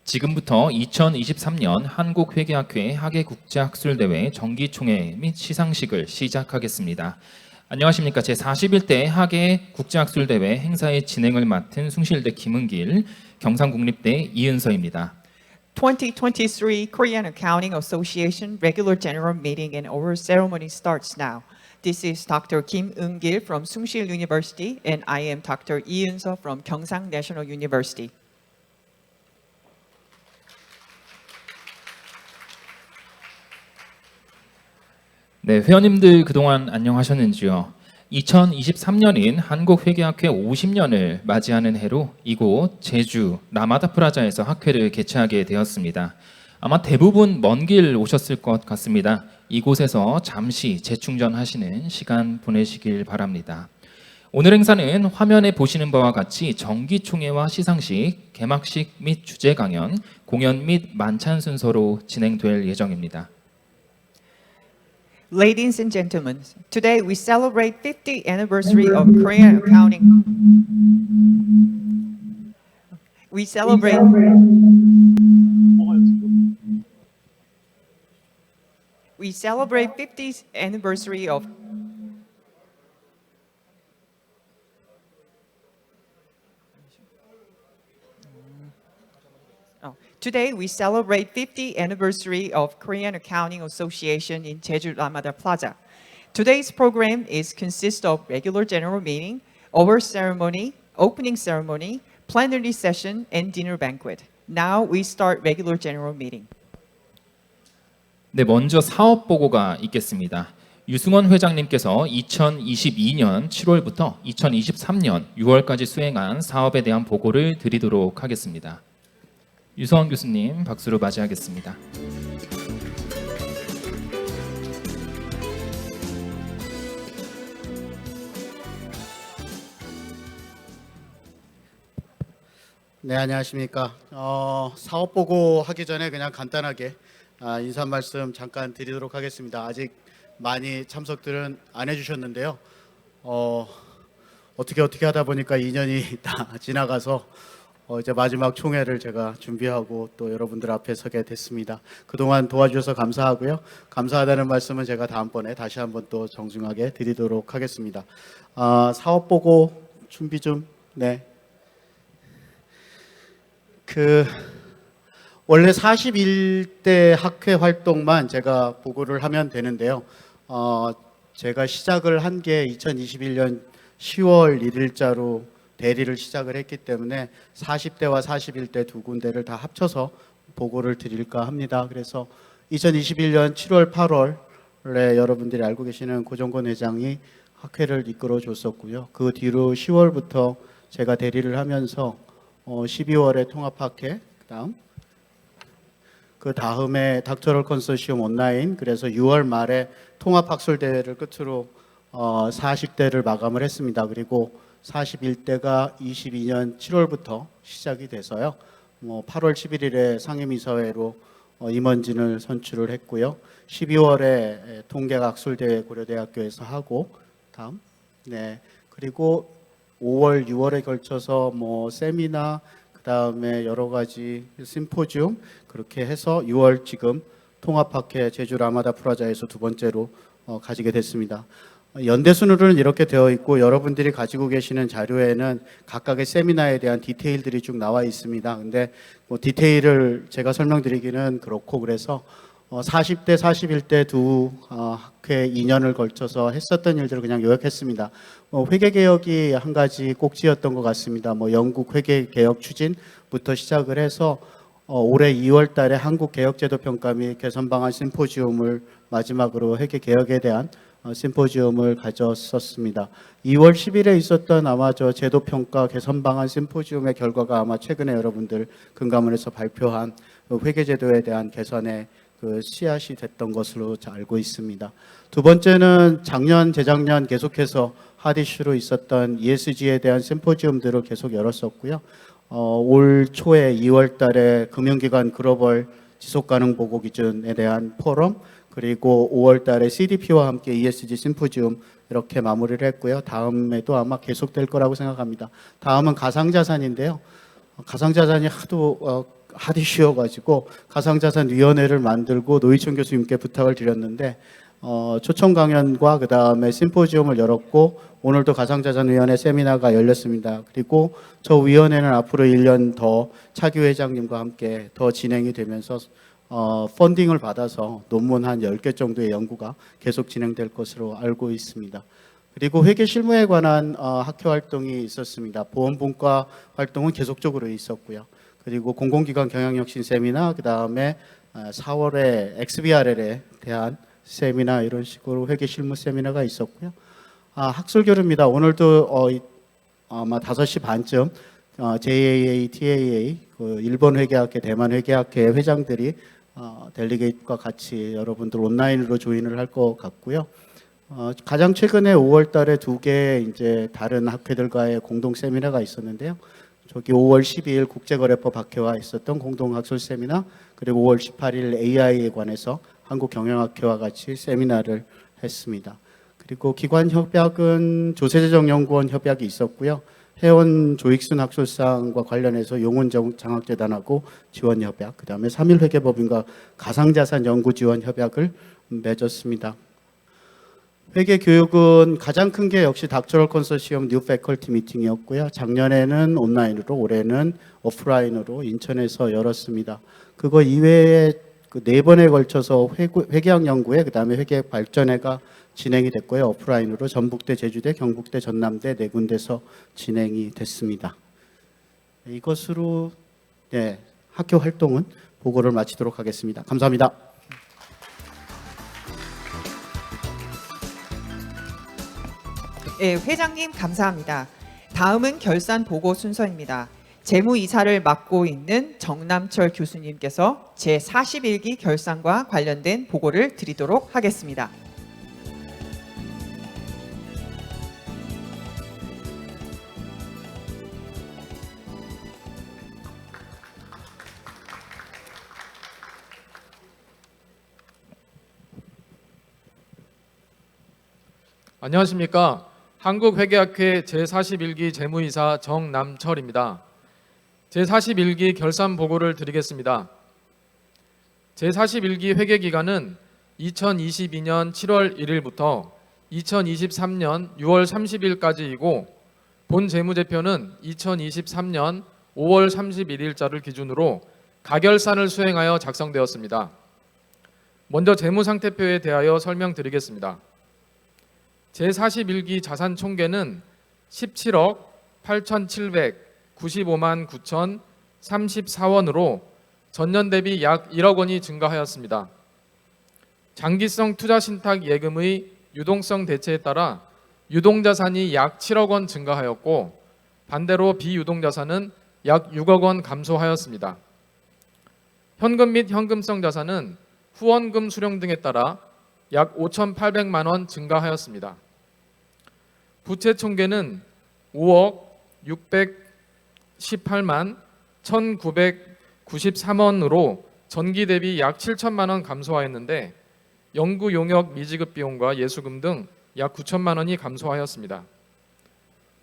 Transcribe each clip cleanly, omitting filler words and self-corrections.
지금부터 2023년 한국회계학회 학예국제학술대회 정기총회 및 시상식을 시작하겠습니다. 안녕하십니까. 제41대 학예국제학술대회 행사의 진행을 맡은 숭실대 김은길, 경상국립대 이은서입니다. 2023 Korean Accounting Association Regular General Meeting and Oral Ceremony starts now. This is Dr. Kim Eun-gil from Sungsil University, and I am Dr. Lee Eun-seo from Gyeongsang National University. 네, 회원님들 그동안 안녕하셨는지요? 2023년인 한국회계학회 50년을 맞이하는 해로 이곳 제주 라마다 프라자에서 학회를 개최하게 되었습니다. 아마 대부분 먼 길 오셨을 것 같습니다. 이곳에서 잠시 재충전하시는 시간 보내시길 바랍니다. 오늘 행사는 화면에 보시는 바와 같이 정기총회와 시상식, 개막식 및 주제 강연, 공연 및 만찬 순서로 진행될 예정입니다. Ladies and gentlemen, today we celebrate 50th anniversary of Korean accounting. We celebrate 50th anniversary of Today we celebrate 50th anniversary of Korean Accounting Association in Jeju Ramada Plaza. Today's program consists of regular general meeting, oral ceremony, opening ceremony, plenary session, and dinner banquet. Now we start regular general meeting. 네, 먼저 사업 보고가 있겠습니다. 유승원 회장님께서 2022년 7월부터 2023년 6월까지 수행한 사업에 대한 보고를 드리도록 하겠습니다. 유성원 교수님 박수로 맞이하겠습니다. 네, 안녕하십니까. 사업 보고 하기 전에 그냥 간단하게 인사 말씀 잠깐 드리도록 하겠습니다. 아직 많이 참석들은 안 해주셨는데요. 어떻게 하다 보니까 2년이 다 지나가서 이제 마지막 총회를 제가 준비하고 또 여러분들 앞에 서게 됐습니다. 그동안 도와주셔서 감사하고요. 감사하다는 말씀은 제가 다음번에 다시 한번 또 정중하게 드리도록 하겠습니다. 사업 보고 준비 좀, 네. 원래 41대 학회 활동만 제가 보고를 하면 되는데요. 제가 시작을 한 게 2021년 10월 1일자로 대리를 시작을 했기 때문에 40대와 41대 두 군데를 다 합쳐서 보고를 드릴까 합니다. 그래서 2021년 7월, 8월에 여러분들이 알고 계시는 고정권 회장이 학회를 이끌어 줬었고요. 그 뒤로 10월부터 제가 대리를 하면서 12월에 통합학회, 그 다음에 닥터럴 컨소시엄 온라인, 그래서 6월 말에 통합학술대회를 끝으로 40대를 마감을 했습니다. 그리고 41대가 22년 7월부터 시작이 돼서요. 8월 11일에 상임이사회로 임원진을 선출을 했고요. 12월에 통계학술대회 고려대학교에서 하고 그리고 5월, 6월에 걸쳐서 세미나, 그 다음에 여러 가지 심포지움 그렇게 해서 6월 지금 통합학회 제주 라마다 프라자에서 두 번째로 가지게 됐습니다. 연대 순으로는 이렇게 되어 있고 여러분들이 가지고 계시는 자료에는 각각의 세미나에 대한 디테일들이 쭉 나와 있습니다. 근데 디테일을 제가 설명드리기는 그렇고 그래서 40대, 41대 두 학회 2년을 걸쳐서 했었던 일들을 그냥 요약했습니다. 회계개혁이 한 가지 꼭지였던 것 같습니다. 영국 회계개혁 추진부터 시작을 해서 올해 2월 달에 한국개혁제도평가 및 개선방안 심포지움을 마지막으로 회계개혁에 대한 심포지움을 가졌었습니다. 2월 10일에 있었던 아마 제도평가 개선방안 심포지움의 결과가 아마 최근에 여러분들 금감원에서 발표한 회계제도에 대한 개선의 씨앗이 됐던 것으로 알고 있습니다. 두 번째는 작년, 재작년 계속해서 핫이슈로 있었던 ESG에 대한 심포지움들을 계속 열었었고요. 올 초에 2월 달에 금융기관 글로벌 지속가능 보고 기준에 대한 포럼, 그리고 5월 달에 CDP와 함께 ESG 심포지움 이렇게 마무리를 했고요. 다음에도 아마 계속될 거라고 생각합니다. 다음은 가상자산인데요. 가상자산이 하도 이슈여가지고 가상자산위원회를 만들고 노희천 교수님께 부탁을 드렸는데 초청 강연과 그 다음에 심포지움을 열었고 오늘도 가상자산위원회 세미나가 열렸습니다. 그리고 저 위원회는 앞으로 1년 더 차기 회장님과 함께 더 진행이 되면서 펀딩을 받아서 논문 한 10개 정도의 연구가 계속 진행될 것으로 알고 있습니다. 그리고 회계 실무에 관한 학회 활동이 있었습니다. 보험분과 활동은 계속적으로 있었고요. 그리고 공공기관 경영혁신 세미나, 그 다음에 4월에 XBRL에 대한 세미나 이런 식으로 회계 실무 세미나가 있었고요. 학술교류입니다. 오늘도 아마 5시 반쯤 JAA, TAA, 그 일본 회계학회, 대만 회계학회 회장들이 델리게이트과 같이 여러분들 온라인으로 조인을 할 것 같고요. 가장 최근에 5월 달에 2개 이제 다른 학회들과의 공동 세미나가 있었는데요. 저기 5월 12일 국제거래법 학회와 있었던 공동 학술 세미나, 그리고 5월 18일 AI에 관해서 한국경영학회와 같이 세미나를 했습니다. 그리고 기관 협약은 조세재정연구원 협약이 있었고요. 회원 조익순 학술상과 관련해서 용운장학재단하고 지원 협약, 그 다음에 3.1 회계법인과 가상자산 연구 지원 협약을 맺었습니다. 회계 교육은 가장 큰 게 역시 닥터럴 컨소시엄 뉴 패컬티 미팅이었고요. 작년에는 온라인으로, 올해는 오프라인으로 인천에서 열었습니다. 그거 이외에 그 4번에 걸쳐서 회계학 연구회, 그 다음에 회계학 발전회가 진행이 됐고요. 오프라인으로 전북대, 제주대, 경북대, 전남대 4군데서 진행이 됐습니다. 이것으로 학교 활동은 보고를 마치도록 하겠습니다. 감사합니다. 예, 회장님 감사합니다. 다음은 결산 보고 순서입니다. 재무이사를 맡고 있는 정남철 교수님께서 제41기 결산과 관련된 보고를 드리도록 하겠습니다. 안녕하십니까. 한국회계학회 제41기 재무이사 정남철입니다. 제41기 결산 보고를 드리겠습니다. 제41기 회계기간은 2022년 7월 1일부터 2023년 6월 30일까지이고 본 재무제표는 2023년 5월 31일자를 기준으로 가결산을 수행하여 작성되었습니다. 먼저 재무상태표에 대하여 설명드리겠습니다. 제41기 자산 총계는 17억 8,795만 9,034원으로 전년 대비 약 1억 원이 증가하였습니다. 장기성 투자신탁 예금의 유동성 대체에 따라 유동자산이 약 7억 원 증가하였고 반대로 비유동자산은 약 6억 원 감소하였습니다. 현금 및 현금성 자산은 후원금 수령 등에 따라 약 5,800만 원 증가하였습니다. 부채 총계는 5억 618만 1,993원으로 전기 대비 약 7천만 원 감소하였는데 연구 용역 미지급 비용과 예수금 등 약 9천만 원이 감소하였습니다.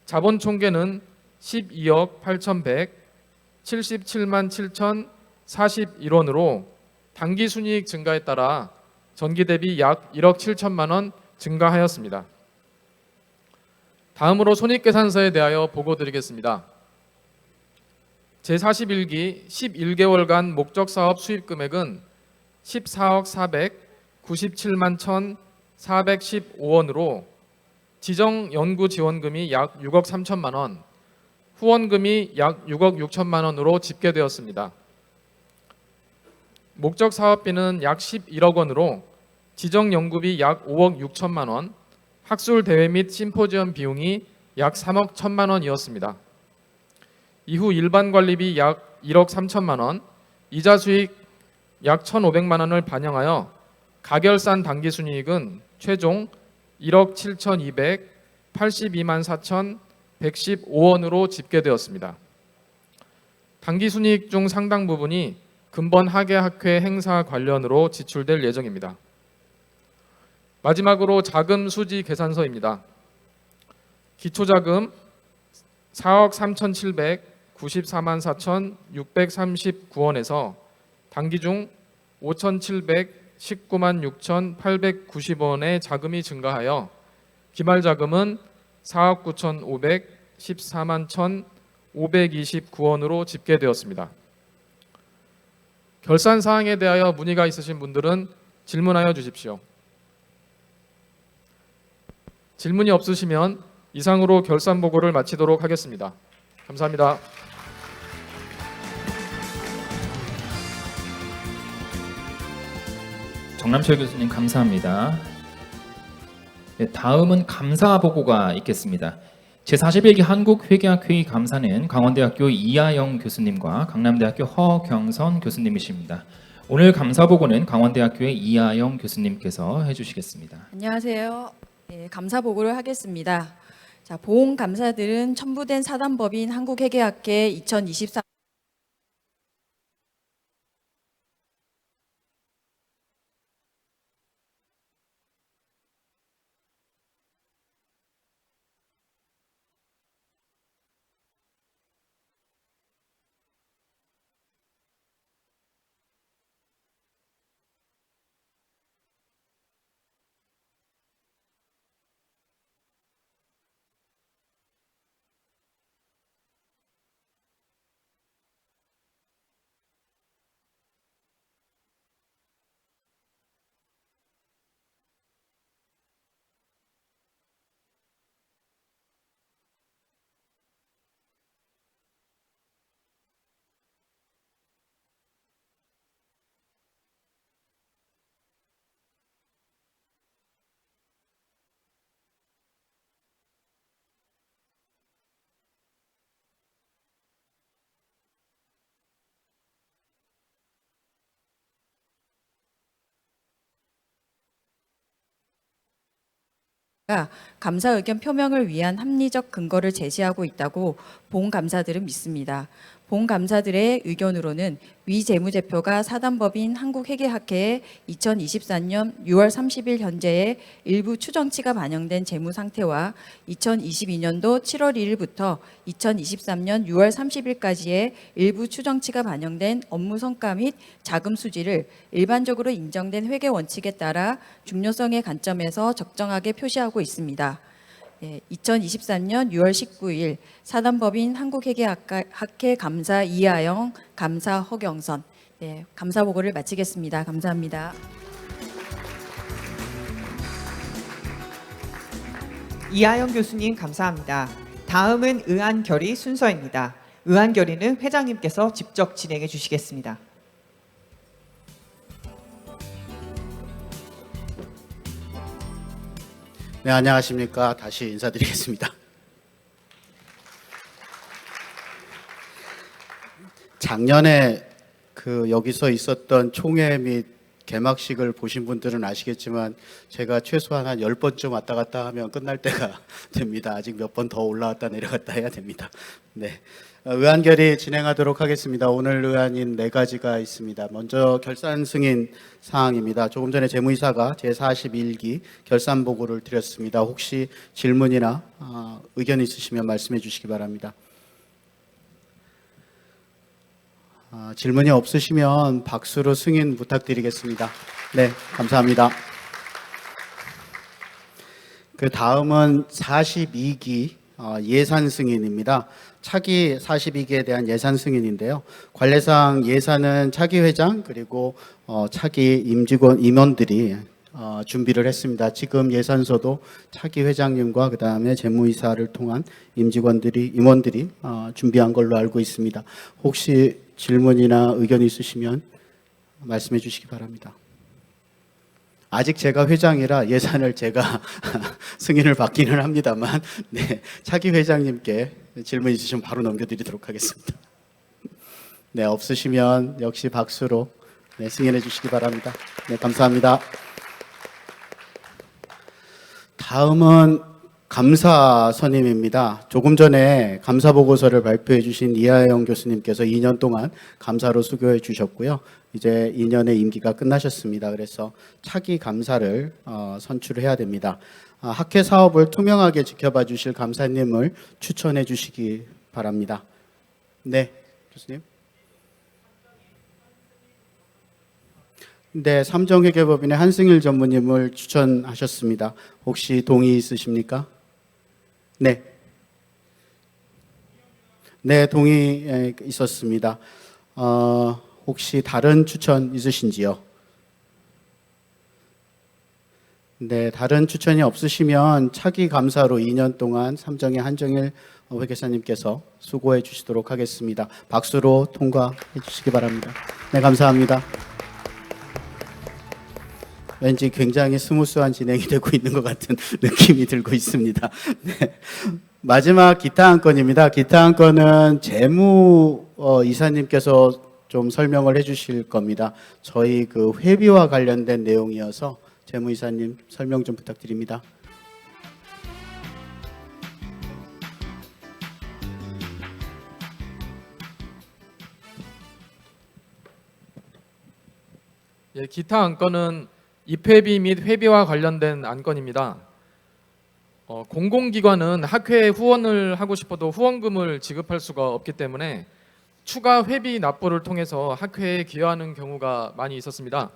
자본 총계는 12억 8,177만 7,041원으로 당기 순이익 증가에 따라 전기 대비 약 1억 7천만 원 증가하였습니다. 다음으로 손익계산서에 대하여 보고드리겠습니다. 제41기 11개월간 목적사업 수입금액은 14억 497만 1,415원으로 지정연구지원금이 약 6억 3천만 원, 후원금이 약 6억 6천만 원으로 집계되었습니다. 목적사업비는 약 11억 원으로 지정연구비 약 5억 6천만 원, 학술대회 및 심포지엄 비용이 약 3억 1천만 원이었습니다. 이후 일반관리비 약 1억 3천만 원, 이자수익 약 1,500만 원을 반영하여 가결산 당기순이익은 최종 1억 7,282만 4,115원으로 집계되었습니다. 당기순이익 중 상당 부분이 근본 학예학회 행사 관련으로 지출될 예정입니다. 마지막으로 자금 수지 계산서입니다. 기초자금 4억 94만 4,639원에서 단기 중 5,719만 6,890원의 자금이 증가하여 기말 자금은 4억 9,514만 1,529원으로 집계되었습니다. 결산 사항에 대하여 문의가 있으신 분들은 질문하여 주십시오. 질문이 없으시면 이상으로 결산 보고를 마치도록 하겠습니다. 감사합니다. 정남철 교수님 감사합니다. 네, 다음은 감사 보고가 있겠습니다. 제41기 한국회계학회의 감사는 강원대학교 이하영 교수님과 강남대학교 허경선 교수님이십니다. 오늘 감사 보고는 강원대학교의 이하영 교수님께서 해주시겠습니다. 안녕하세요. 감사 보고를 하겠습니다. 자, 보험 감사들은 첨부된 사단법인 한국회계학회 2023 감사 의견 표명을 위한 합리적 근거를 제시하고 있다고 보험 감사들은 믿습니다. 보험 감사들의 의견으로는 위 재무제표가 사단법인 한국회계학회의 2024년 6월 30일 현재의 일부 추정치가 반영된 재무 상태와 2022년도 7월 1일부터 2023년 6월 30일까지의 일부 추정치가 반영된 업무 성과 및 자금 수지를 일반적으로 인정된 회계 원칙에 따라 중요성의 관점에서 적정하게 표시하고 있습니다. 2023년 6월 19일 사단법인 한국회계학회 감사 이하영, 감사 허경선. 감사 보고를 마치겠습니다. 감사합니다. 이하영 교수님 감사합니다. 다음은 의안 결의 순서입니다. 의안 결의는 회장님께서 직접 진행해 주시겠습니다. 네, 안녕하십니까. 다시 인사드리겠습니다. 작년에 여기서 있었던 총회 및 개막식을 보신 분들은 아시겠지만 제가 최소한 한 10번쯤 왔다 갔다 하면 끝날 때가 됩니다. 아직 몇 번 더 올라왔다 내려갔다 해야 됩니다. 네, 의안 결의 진행하도록 하겠습니다. 오늘 의안인 4가지가 있습니다. 먼저 결산 승인 사항입니다. 조금 전에 재무이사가 제41기 결산 보고를 드렸습니다. 혹시 질문이나 의견 있으시면 말씀해 주시기 바랍니다. 질문이 없으시면 박수로 승인 부탁드리겠습니다. 네, 감사합니다. 그 다음은 42기 예산 승인입니다. 차기 42기에 대한 예산 승인인데요. 관례상 예산은 차기 회장 그리고 차기 임원들이 준비를 했습니다. 지금 예산서도 차기 회장님과 그 다음에 재무이사를 통한 임원들이 준비한 걸로 알고 있습니다. 혹시 질문이나 의견 있으시면 말씀해 주시기 바랍니다. 아직 제가 회장이라 예산을 제가 승인을 받기는 합니다만, 네, 차기 회장님께 질문 있으시면 바로 넘겨드리도록 하겠습니다. 네, 없으시면 역시 박수로 승인해 주시기 바랍니다. 네, 감사합니다. 다음은 감사 선임입니다. 조금 전에 감사 보고서를 발표해 주신 이하영 교수님께서 2년 동안 감사로 수고해 주셨고요. 이제 2년의 임기가 끝나셨습니다. 그래서 차기 감사를 선출해야 됩니다. 학회 사업을 투명하게 지켜봐 주실 감사님을 추천해 주시기 바랍니다. 네, 교수님. 네, 삼정회계법인의 한승일 전무님을 추천하셨습니다. 혹시 동의 있으십니까? 네. 네, 동의 있었습니다. 혹시 다른 추천 있으신지요? 네, 다른 추천이 없으시면 차기 감사로 2년 동안 삼정의 한정일 회계사님께서 수고해 주시도록 하겠습니다. 박수로 통과해 주시기 바랍니다. 네, 감사합니다. 왠지 굉장히 스무스한 진행이 되고 있는 것 같은 느낌이 들고 있습니다. 네. 마지막 기타 한 건입니다. 기타 한 건은 재무 이사님께서 좀 설명을 해주실 겁니다. 저희 그 회비와 관련된 내용이어서 재무 이사님 설명 좀 부탁드립니다. 예, 기타 안건은 입회비 및 회비와 관련된 안건입니다. 공공기관은 학회에 후원을 하고 싶어도 후원금을 지급할 수가 없기 때문에 추가 회비 납부를 통해서 학회에 기여하는 경우가 많이 있었습니다.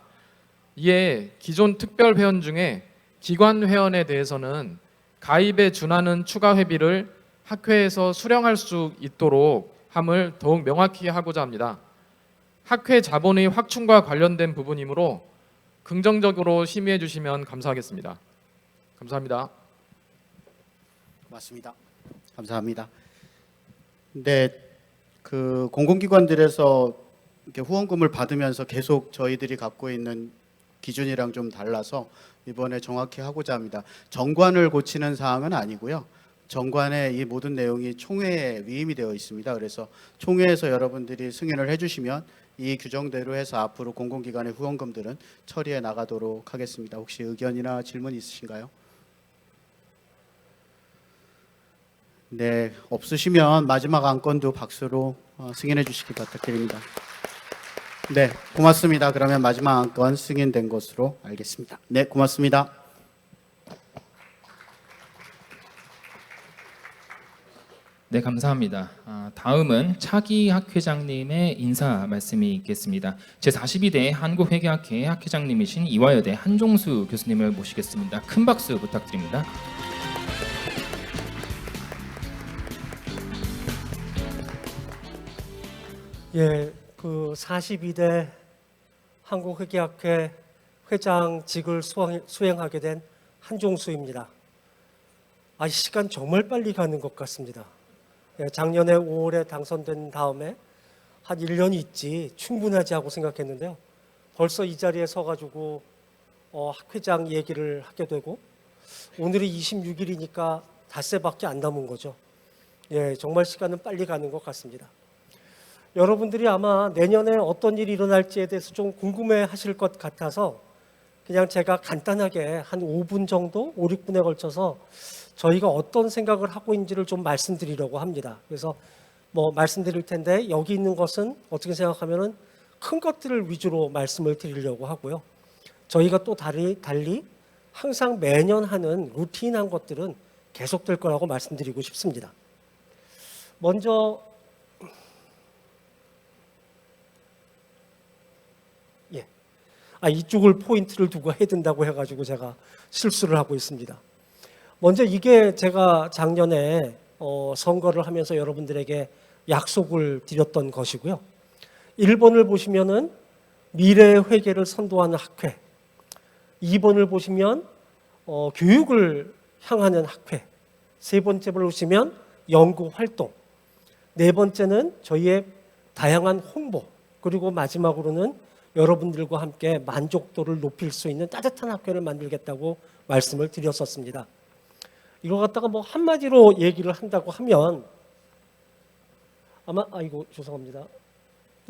이에 기존 특별 회원 중에 기관 회원에 대해서는 가입에 준하는 추가 회비를 학회에서 수령할 수 있도록 함을 더욱 명확히 하고자 합니다. 학회 자본의 확충과 관련된 부분이므로 긍정적으로 심의해 주시면 감사하겠습니다. 감사합니다. 맞습니다. 감사합니다. 네, 그 공공기관들에서 이렇게 후원금을 받으면서 계속 저희들이 갖고 있는 기준이랑 좀 달라서 이번에 정확히 하고자 합니다. 정관을 고치는 사항은 아니고요. 정관의 이 모든 내용이 총회에 위임이 되어 있습니다. 그래서 총회에서 여러분들이 승인을 해주시면 이 규정대로 해서 앞으로 공공기관의 후원금들은 처리해 나가도록 하겠습니다. 혹시 의견이나 질문 있으신가요? 네, 없으시면 마지막 안건도 박수로 승인해 주시기 부탁드립니다. 네, 고맙습니다. 그러면 마지막 안건 승인된 것으로 알겠습니다. 네, 고맙습니다. 네, 감사합니다. 다음은 차기 학회장님의 인사 말씀이 있겠습니다. 제42대 한국회계학회 학회장님이신 이화여대 한종수 교수님을 모시겠습니다. 큰 박수 부탁드립니다. 예, 그 42대 한국회계학회 회장직을 수행하게 된 한종수입니다. 이 시간 정말 빨리 가는 것 같습니다. 예, 작년에 5월에 당선된 다음에 한 1년이 있지 충분하지 하고 생각했는데요. 벌써 이 자리에 서가지고 학회장 얘기를 하게 되고 오늘이 26일이니까 닷새밖에 안 남은 거죠. 예, 정말 시간은 빨리 가는 것 같습니다. 여러분들이 아마 내년에 어떤 일이 일어날지에 대해서 좀 궁금해 하실 것 같아서 그냥 제가 간단하게 한 5분 정도, 5, 6분에 걸쳐서 저희가 어떤 생각을 하고 있는지를 좀 말씀드리려고 합니다. 그래서 말씀드릴 텐데 여기 있는 것은 어떻게 생각하면은 큰 것들을 위주로 말씀을 드리려고 하고요. 저희가 또 달리 항상 매년 하는 루틴한 것들은 계속될 거라고 말씀드리고 싶습니다. 먼저 이쪽을 포인트를 두고 해야 된다고 해가지고 제가 실수를 하고 있습니다. 먼저 이게 제가 작년에 선거를 하면서 여러분들에게 약속을 드렸던 것이고요. 1번을 보시면은 미래의 회계를 선도하는 학회, 2번을 보시면 교육을 향하는 학회, 세 번째를 보시면 연구 활동, 네 번째는 저희의 다양한 홍보, 그리고 마지막으로는 여러분들과 함께 만족도를 높일 수 있는 따뜻한 학회를 만들겠다고 말씀을 드렸었습니다. 이거 갖다가 한마디로 얘기를 한다고 하면 아마 죄송합니다.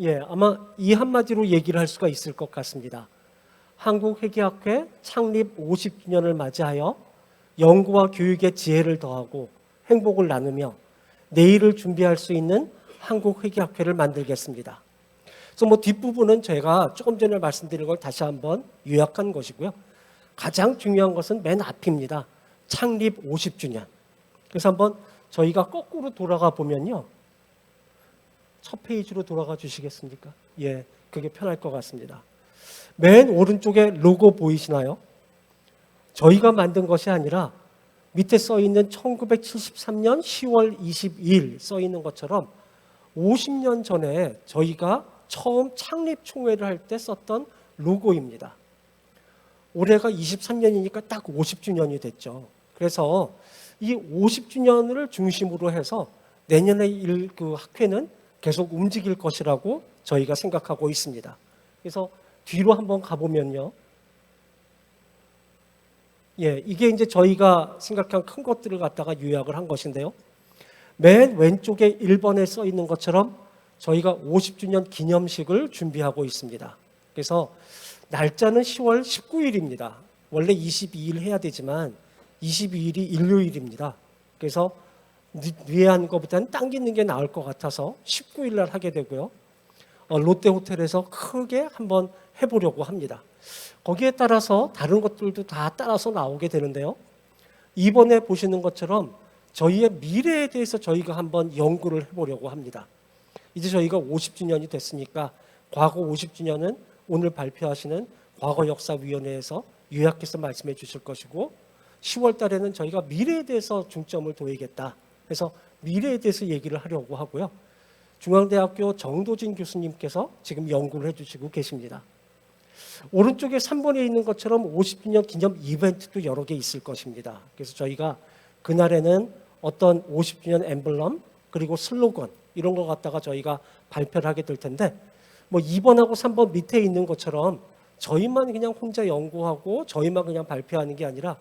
예, 아마 이 한마디로 얘기를 할 수가 있을 것 같습니다. 한국회계학회 창립 50주년을 맞이하여 연구와 교육의 지혜를 더하고 행복을 나누며 내일을 준비할 수 있는 한국회계학회를 만들겠습니다. 그래서 뒷부분은 제가 조금 전에 말씀드린 걸 다시 한번 요약한 것이고요. 가장 중요한 것은 맨 앞입니다. 창립 50주년. 그래서 한번 저희가 거꾸로 돌아가 보면요. 첫 페이지로 돌아가 주시겠습니까? 예, 그게 편할 것 같습니다. 맨 오른쪽에 로고 보이시나요? 저희가 만든 것이 아니라 밑에 써 있는 1973년 10월 22일 써 있는 것처럼 50년 전에 저희가 처음 창립 총회를 할 때 썼던 로고입니다. 올해가 23년이니까 딱 50주년이 됐죠. 그래서 이 50주년을 중심으로 해서 내년에 그 학회는 계속 움직일 것이라고 저희가 생각하고 있습니다. 그래서 뒤로 한번 가보면요. 예, 이게 이제 저희가 생각한 큰 것들을 갖다가 요약을 한 것인데요. 맨 왼쪽에 1번에 써 있는 것처럼 저희가 50주년 기념식을 준비하고 있습니다. 그래서 날짜는 10월 19일입니다. 원래 22일 해야 되지만 22일이 일요일입니다. 그래서 위에 한 것보다는 당기는 게 나을 것 같아서 19일 날 하게 되고요. 롯데호텔에서 크게 한번 해보려고 합니다. 거기에 따라서 다른 것들도 다 따라서 나오게 되는데요. 이번에 보시는 것처럼 저희의 미래에 대해서 저희가 한번 연구를 해보려고 합니다. 이제 저희가 50주년이 됐으니까 과거 50주년은 오늘 발표하시는 과거역사위원회에서 요약해서 말씀해 주실 것이고 10월 달에는 저희가 미래에 대해서 중점을 둬야겠다. 그래서 미래에 대해서 얘기를 하려고 하고요. 중앙대학교 정도진 교수님께서 지금 연구를 해주시고 계십니다. 오른쪽에 3번에 있는 것처럼 50주년 기념 이벤트도 여러 개 있을 것입니다. 그래서 저희가 그날에는 어떤 50주년 엠블럼 그리고 슬로건 이런 거 갖다가 저희가 발표를 하게 될 텐데 뭐 2번하고 3번 밑에 있는 것처럼 저희만 그냥 혼자 연구하고 저희만 그냥 발표하는 게 아니라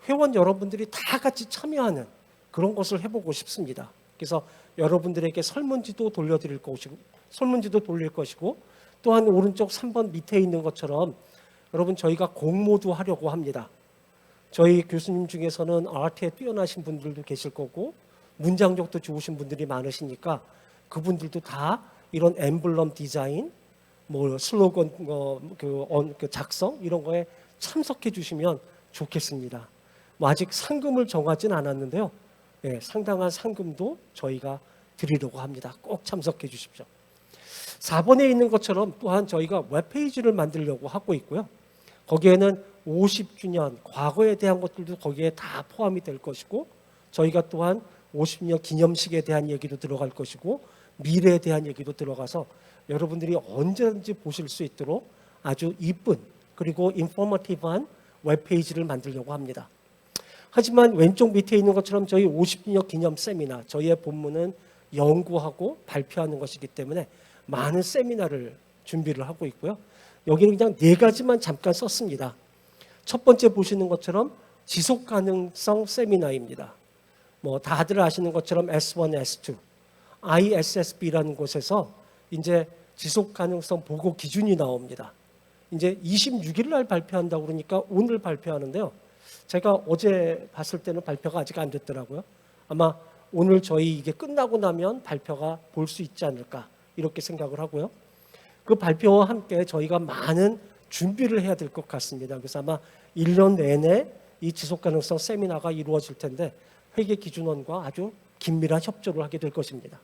회원 여러분들이 다 같이 참여하는 그런 것을 해보고 싶습니다. 그래서 여러분들에게 설문지도 돌릴 것이고 또한 오른쪽 3번 밑에 있는 것처럼 여러분 저희가 공모도 하려고 합니다. 저희 교수님 중에서는 아트에 뛰어나신 분들도 계실 거고 문장력도 좋으신 분들이 많으시니까 그분들도 다 이런 엠블럼 디자인, 뭐 슬로건 그 작성 이런 거에 참석해 주시면 좋겠습니다. 뭐 아직 상금을 정하진 않았는데요. 예, 상당한 상금도 저희가 드리려고 합니다. 꼭 참석해 주십시오. 4번에 있는 것처럼 또한 저희가 웹페이지를 만들려고 하고 있고요. 거기에는 50주년 과거에 대한 것들도 거기에 다 포함이 될 것이고 저희가 또한 50주년 기념식에 대한 얘기도 들어갈 것이고 미래에 대한 얘기도 들어가서 여러분들이 언제든지 보실 수 있도록 아주 이쁜 그리고 인포머티브한 웹페이지를 만들려고 합니다. 하지만 왼쪽 밑에 있는 것처럼 저희 50주년 기념 세미나 저희의 본문은 연구하고 발표하는 것이기 때문에 많은 세미나를 준비를 하고 있고요. 여기는 그냥 4가지만 잠깐 썼습니다. 첫 번째 보시는 것처럼 지속 가능성 세미나입니다. 뭐 다들 아시는 것처럼 S1, S2, ISSB라는 곳에서 이제 지속 가능성 보고 기준이 나옵니다. 이제 26일 날 발표한다고 그러니까 오늘 발표하는데요. 제가 어제 봤을 때는 발표가 아직 안 됐더라고요. 아마 오늘 저희 이게 끝나고 나면 발표가 볼 수 있지 않을까 이렇게 생각을 하고요. 그 발표와 함께 저희가 많은 준비를 해야 될 것 같습니다. 그래서 아마 1년 내내 이 지속가능성 세미나가 이루어질 텐데 회계기준원과 아주 긴밀한 협조를 하게 될 것입니다.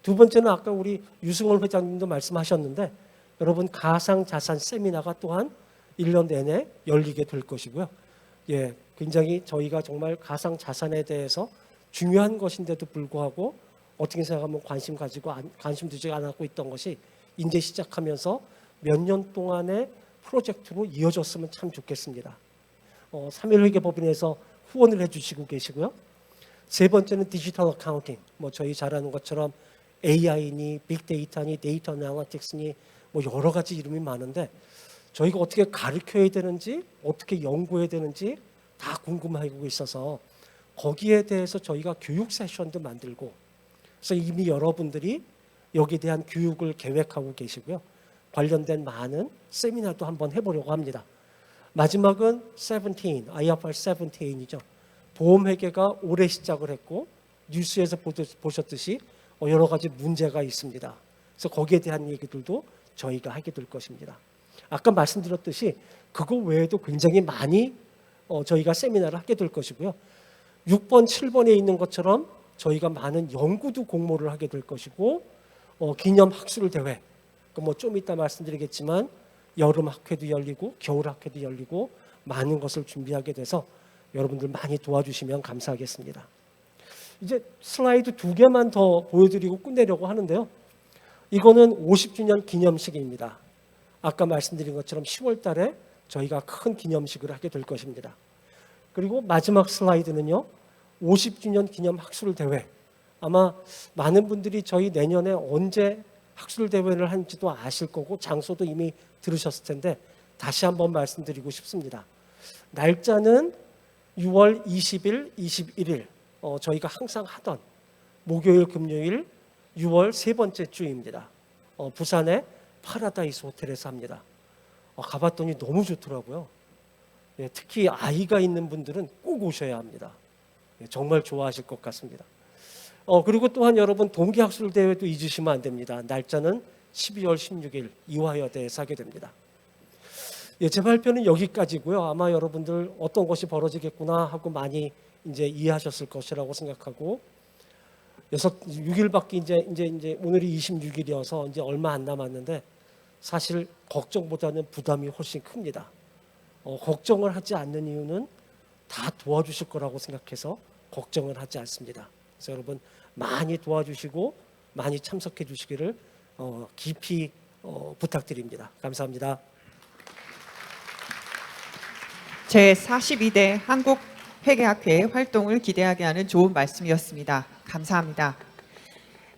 두 번째는 아까 우리 유승월 회장님도 말씀하셨는데 여러분 가상자산 세미나가 또한 1년 내내 열리게 될 것이고요. 예, 굉장히 저희가 정말 가상자산에 대해서 중요한 것인데도 불구하고 어떻게 생각하면 관심 두지 않았고 있던 것이 이제 시작하면서 몇 년 동안의 프로젝트로 이어졌으면 참 좋겠습니다. 3.1 회계법인에서 후원을 해주시고 계시고요. 세 번째는 디지털 어카운팅. 뭐 저희 잘 아는 것처럼 AI니 빅데이터니 데이터 애널리틱스니 뭐 여러 가지 이름이 많은데 저희가 어떻게 가르쳐야 되는지 어떻게 연구해야 되는지 다 궁금해하고 있어서 거기에 대해서 저희가 교육 세션도 만들고 그래서 이미 여러분들이 여기에 대한 교육을 계획하고 계시고요. 관련된 많은 세미나도 한번 해보려고 합니다. 마지막은 17, IFR 17이죠. 보험회계가 올해 시작을 했고 뉴스에서 보셨듯이 여러 가지 문제가 있습니다. 그래서 거기에 대한 얘기들도 저희가 하게 될 것입니다. 아까 말씀드렸듯이 그거 외에도 굉장히 많이 저희가 세미나를 하게 될 것이고요. 6번, 7번에 있는 것처럼 저희가 많은 연구도 공모를 하게 될 것이고 기념 학술 대회, 뭐 좀 이따 말씀드리겠지만 여름 학회도 열리고 겨울 학회도 열리고 많은 것을 준비하게 돼서 여러분들 많이 도와주시면 감사하겠습니다. 이제 슬라이드 2개만 더 보여드리고 끝내려고 하는데요. 이거는 50주년 기념식입니다. 아까 말씀드린 것처럼 10월 달에 저희가 큰 기념식을 하게 될 것입니다. 그리고 마지막 슬라이드는요. 50주년 기념 학술 대회. 아마 많은 분들이 저희 내년에 언제 학술 대회를 하는지도 아실 거고 장소도 이미 들으셨을 텐데 다시 한번 말씀드리고 싶습니다. 날짜는 6월 20일, 21일 저희가 항상 하던 목요일, 금요일 6월 세 번째 주입니다. 부산의 파라다이스 호텔에서 합니다. 가봤더니 너무 좋더라고요. 예, 특히 아이가 있는 분들은 꼭 오셔야 합니다. 예, 정말 좋아하실 것 같습니다. 그리고 또한 여러분 동계학술대회도 잊으시면 안 됩니다. 날짜는 12월 16일 이화여대에서 하게 됩니다. 예, 제 발표는 여기까지고요. 아마 여러분들 어떤 것이 벌어지겠구나 하고 많이 이제 이해하셨을 것이라고 생각하고 6일밖에 이제 오늘이 26일이어서 이제 얼마 안 남았는데 사실 걱정보다는 부담이 훨씬 큽니다. 걱정을 하지 않는 이유는 다 도와주실 거라고 생각해서 걱정을 하지 않습니다. 그래서 여러분 많이 도와주시고 많이 참석해 주시기를 깊이 부탁드립니다. 감사합니다. 제42대 한국회계학회 활동을 기대하게 하는 좋은 말씀이었습니다. 감사합니다.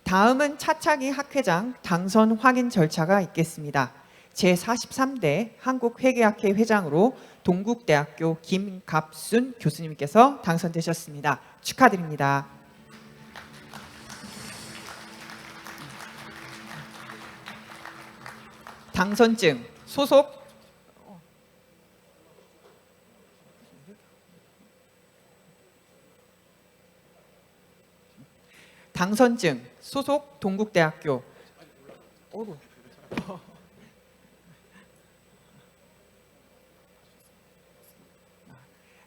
다음은 차차기 학회장 당선 확인 절차가 있겠습니다. 제43대 한국회계학회 회장으로 동국대학교 김갑순 교수님께서 당선되셨습니다. 축하드립니다. 당선증 소속 당선증 소속 동국대학교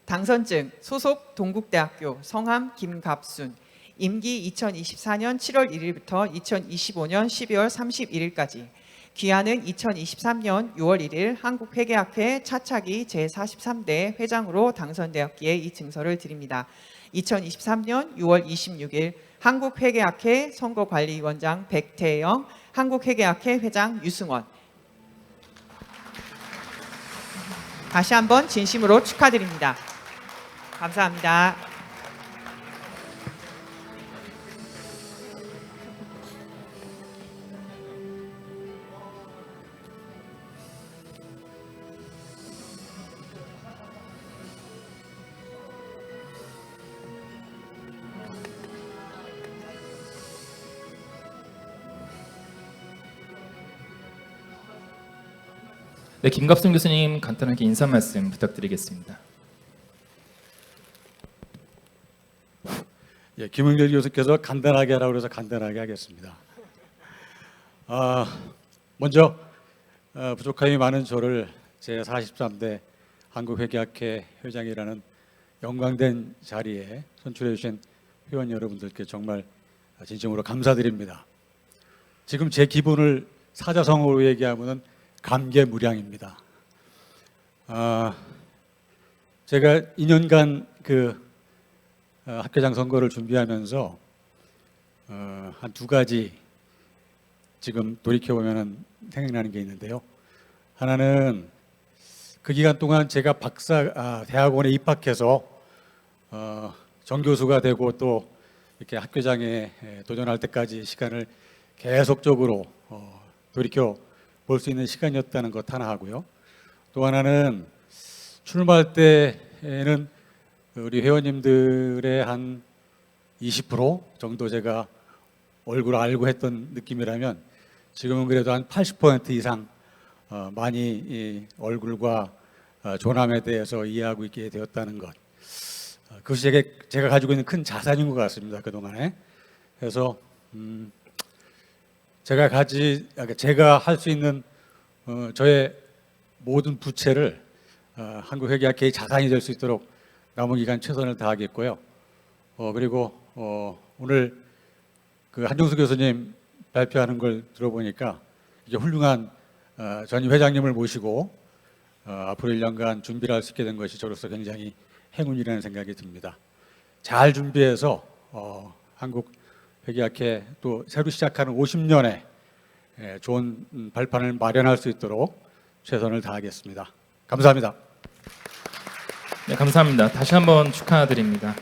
당선증 소속 동국대학교 성함 김갑순 임기 2024년 7월 1일부터 2025년 12월 31일까지 귀하는 2023년 6월 1일 한국회계학회 차차기 제43대 회장으로 당선되었기에 이 증서를 드립니다. 2023년 6월 26일 한국회계학회 선거관리위원장 백태영, 한국회계학회 회장 유승원. 다시 한번 진심으로 축하드립니다. 감사합니다. 네, 김갑순 교수님 간단하게 인사 말씀 부탁드리겠습니다. 예, 김은결 교수께서 간단하게 하라고 해서 간단하게 하겠습니다. 먼저 부족함이 많은 저를 제43대 한국회계학회 회장이라는 영광된 자리에 선출해 주신 회원 여러분들께 정말 진심으로 감사드립니다. 지금 제 기분을 사자성어로 얘기하면 감개무량입니다. 제가 2년간 학회장 선거를 준비하면서 한 두 가지 지금 돌이켜 보면 생각나는 게 있는데요. 하나는 그 기간 동안 제가 대학원에 입학해서 정교수가 되고 또 이렇게 학회장에 도전할 때까지 시간을 계속적으로 돌이켜 볼 수 있는 시간이었다는 것 하나 하고요. 또 하나는 출마할 때에는 우리 회원님들의 한 20% 정도 제가 얼굴을 알고 했던 느낌이라면 지금은 그래도 한 80% 이상 많이 이 얼굴과 존함에 대해서 이해하고 있게 되었다는 것. 그것이 제가 가지고 있는 큰 자산인 것 같습니다. 그동안에. 그래서 제가 할 수 있는 저의 모든 부채를 한국회계학회의 자산이 될 수 있도록 남은 기간 최선을 다하겠고요. 그리고 오늘 그 한종수 교수님 발표하는 걸 들어보니까 이게 훌륭한 전임 회장님을 모시고 앞으로 1년간 준비를 할 수 있게 된 것이 저로서 굉장히 행운이라는 생각이 듭니다. 잘 준비해서 한국 회계학회 또 새로 시작하는 50년에 좋은 발판을 마련할 수 있도록 최선을 다하겠습니다. 감사합니다. 네, 감사합니다. 다시 한번 축하드립니다.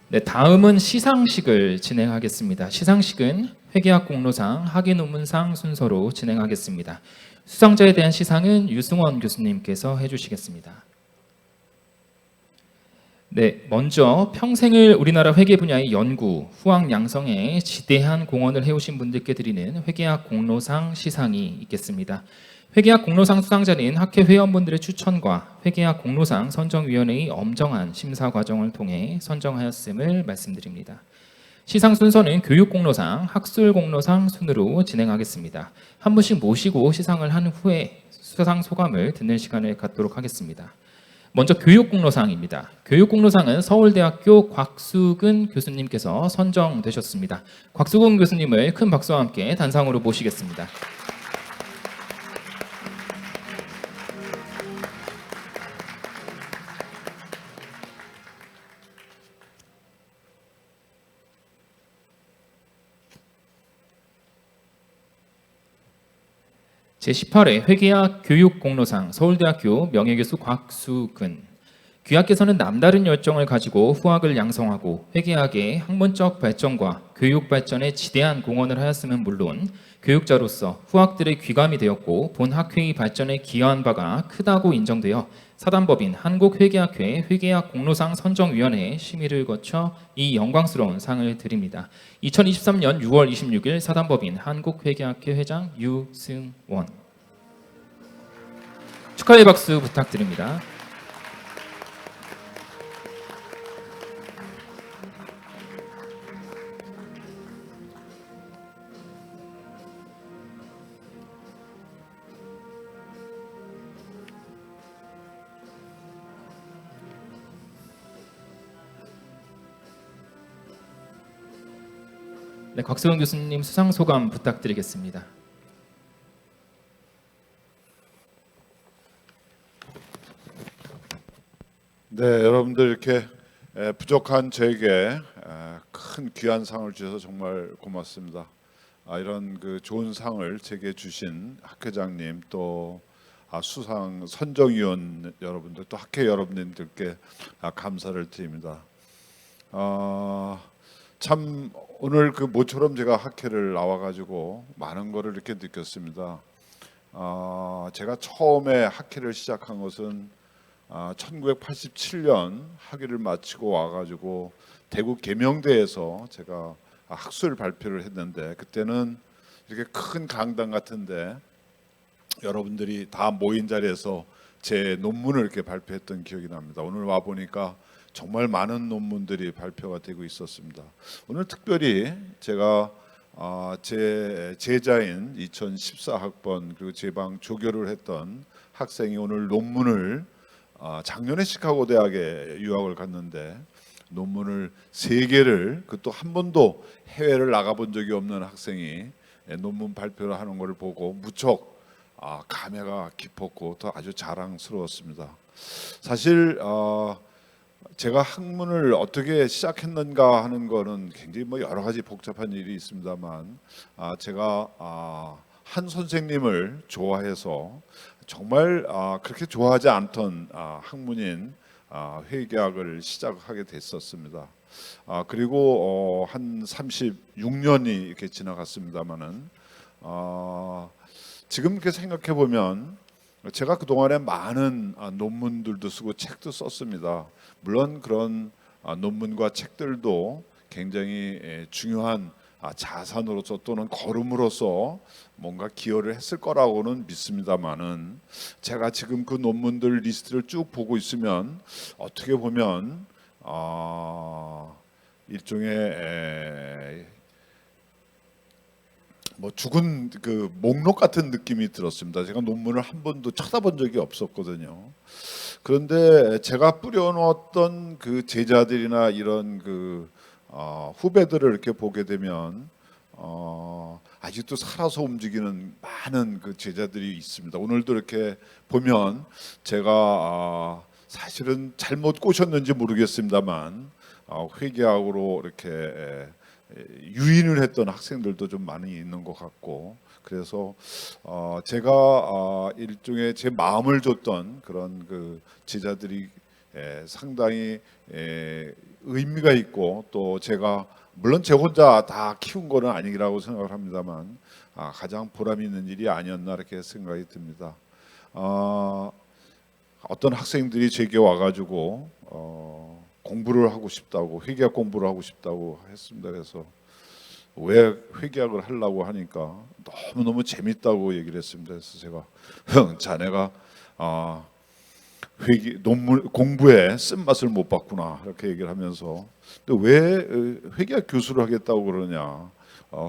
네, 다음은 시상식을 진행하겠습니다. 시상식은 회계학 공로상, 학예 논문상 순서로 진행하겠습니다. 수상자에 대한 시상은 유승원 교수님께서 해주시겠습니다. 네, 먼저 평생을 우리나라 회계 분야의 연구, 후학 양성에 지대한 공헌을 해오신 분들께 드리는 회계학 공로상 시상이 있겠습니다. 회계학 공로상 수상자는 학회 회원분들의 추천과 회계학 공로상 선정위원회의 엄정한 심사 과정을 통해 선정하였음을 말씀드립니다. 시상 순서는 교육공로상, 학술공로상 순으로 진행하겠습니다. 한 분씩 모시고 시상을 한 후에 수상 소감을 듣는 시간을 갖도록 하겠습니다. 먼저 교육공로상입니다. 교육공로상은 서울대학교 곽수근 교수님께서 선정되셨습니다. 곽수근 교수님을 큰 박수와 함께 단상으로 모시겠습니다. 제18회 회계학 교육공로상 서울대학교 명예교수 곽수근. 귀하께서는 남다른 열정을 가지고 후학을 양성하고 회계학의 학문적 발전과 교육 발전에 지대한 공헌을 하였음은 물론 교육자로서 후학들의 귀감이 되었고 본 학회의 발전에 기여한 바가 크다고 인정되어 사단법인 한국회계학회 회계학 공로상 선정위원회의 심의를 거쳐 이 영광스러운 상을 드립니다. 2023년 6월 26일 사단법인 한국회계학회 회장 유승원. 축하의 박수 부탁드립니다. 네, 곽수근 교수님 수상 소감 부탁드리겠습니다. 네, 여러분들 이렇게 부족한 저에게 큰 귀한 상을 주셔서 정말 고맙습니다. 이런 그 좋은 상을 제게 주신 학회장님 또 수상 선정위원 여러분들 또 학회 여러분들께 감사를 드립니다. 참 오늘 그 모처럼 제가 학회를 나와가지고 많은 거를 이렇게 느꼈습니다. 제가 처음에 학회를 시작한 것은 1987년 학위를 마치고 와가지고 대구 계명대에서 제가 학술 발표를 했는데 그때는 이렇게 큰 강당 같은데 여러분들이 다 모인 자리에서 제 논문을 이렇게 발표했던 기억이 납니다. 오늘 와 보니까 정말 많은 논문들이 발표가 되고 있었습니다. 오늘 특별히 제가 제 제자인 2014학번 그리고 제 방 조교를 했던 학생이 오늘 논문을 작년에 시카고 대학에 유학을 갔는데 논문을 3개를 그 또 한 번도 해외를 나가본 적이 없는 학생이 논문 발표를 하는 것을 보고 무척 감회가 깊었고 또 아주 자랑스러웠습니다. 사실 제가 학문을 어떻게 시작했는가 하는 거는 굉장히 여러 가지 복잡한 일이 있습니다만 제가 한 선생님을 좋아해서 정말 그렇게 좋아하지 않던 학문인 회계학을 시작하게 됐었습니다. 그리고 한 36년이 이렇게 지나갔습니다만은 지금 이렇게 생각해 보면 제가 그 동안에 많은 논문들도 쓰고 책도 썼습니다. 물론 그런 논문과 책들도 굉장히 중요한 자산으로서 또는 걸음으로서 뭔가 기여를 했을 거라고는 믿습니다만은 제가 지금 그 논문들 리스트를 쭉 보고 있으면 어떻게 보면 일종의 죽은 그 목록 같은 느낌이 들었습니다. 제가 논문을 한 번도 쳐다본 적이 없었거든요. 그런데 제가 뿌려놓았던 그 제자들이나 이런 그 후배들을 이렇게 보게 되면 아직도 살아서 움직이는 많은 그 제자들이 있습니다. 오늘도 이렇게 보면 제가 사실은 잘못 꼬셨는지 모르겠습니다만 회계학으로 이렇게 유인을 했던 학생들도 좀 많이 있는 것 같고, 그래서 제가 일종의 제 마음을 줬던 그런 그 제자들이 상당히 의미가 있고, 또 제가 물론 제 혼자 다 키운 거는 아니라고 생각을 합니다만 가장 보람 있는 일이 아니었나 이렇게 생각이 듭니다. 어떤 학생들이 제게 와가지고 공부를 하고 싶다고, 회계학 공부를 하고 싶다고 했습니다. 그래서 왜 회계학을 하려고 하니까 너무너무 재밌다고 얘기를 했습니다. 그래서 제가 자네가 논문 공부에 쓴맛을 못 봤구나 이렇게 얘기를 하면서, 또 왜 회계학 교수를 하겠다고 그러냐,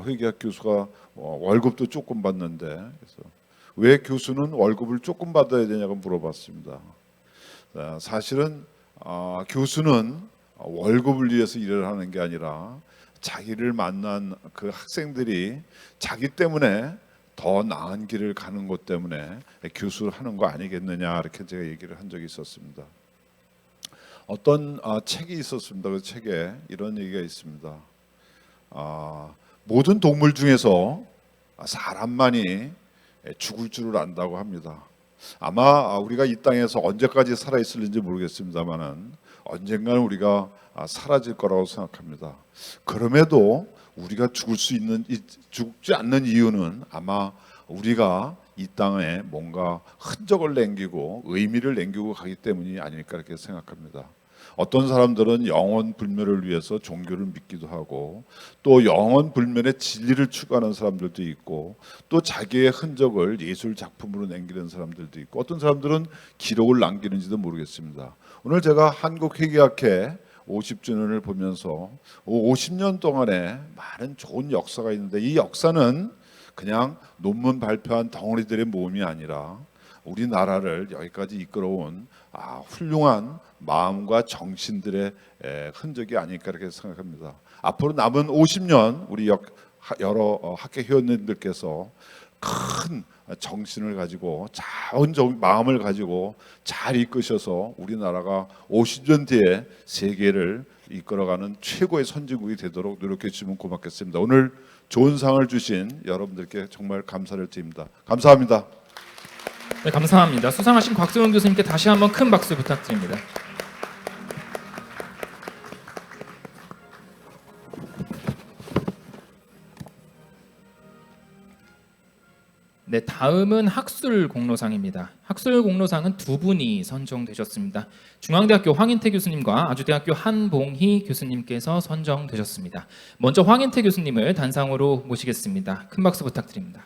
회계학 교수가 월급도 조금 받는데, 그래서 왜 교수는 월급을 조금 받아야 되냐고 물어봤습니다. 사실은 교수는 월급을 위해서 일을 하는 게 아니라 자기를 만난 그 학생들이 자기 때문에 더 나은 길을 가는 것 때문에 교수를 하는 거 아니겠느냐 이렇게 제가 얘기를 한 적이 있었습니다. 어떤 책이 있었습니다. 그 책에 이런 얘기가 있습니다. 모든 동물 중에서 사람만이 죽을 줄을 안다고 합니다. 아마 우리가 이 땅에서 언제까지 살아 있을는지 모르겠습니다만은 언젠가는 우리가 사라질 거라고 생각합니다. 그럼에도 우리가 죽지 않는 이유는 아마 우리가 이 땅에 뭔가 흔적을 남기고 의미를 남기고 가기 때문이 아닐까 이렇게 생각합니다. 어떤 사람들은 영원 불멸을 위해서 종교를 믿기도 하고, 또 영원 불멸의 진리를 추구하는 사람들도 있고, 또 자기의 흔적을 예술 작품으로 남기는 사람들도 있고, 어떤 사람들은 기록을 남기는지도 모르겠습니다. 오늘 제가 한국회계학회 50주년을 보면서 50년 동안에 많은 좋은 역사가 있는데, 이 역사는 그냥 논문 발표한 덩어리들의 모험이 아니라 우리나라를 여기까지 이끌어온 훌륭한 마음과 정신들의 흔적이 아닐까 이렇게 생각합니다. 앞으로 남은 50년 우리 여러 학회 회원님들께서 큰 정신을 가지고 자원적 마음을 가지고 잘 이끄셔서 우리나라가 50년 뒤에 세계를 이끌어가는 최고의 선진국이 되도록 노력해 주시면 고맙겠습니다. 오늘 좋은 상을 주신 여러분들께 정말 감사를 드립니다. 감사합니다. 네, 감사합니다. 수상하신 곽수원 교수님께 다시 한번 큰 박수 부탁드립니다. 네, 다음은 학술 공로상입니다. 학술 공로상은 두 분이 선정되셨습니다. 중앙대학교 황인태 교수님과 아주대학교 한봉희 교수님께서 선정되셨습니다. 먼저 황인태 교수님을 단상으로 모시겠습니다. 큰 박수 부탁드립니다.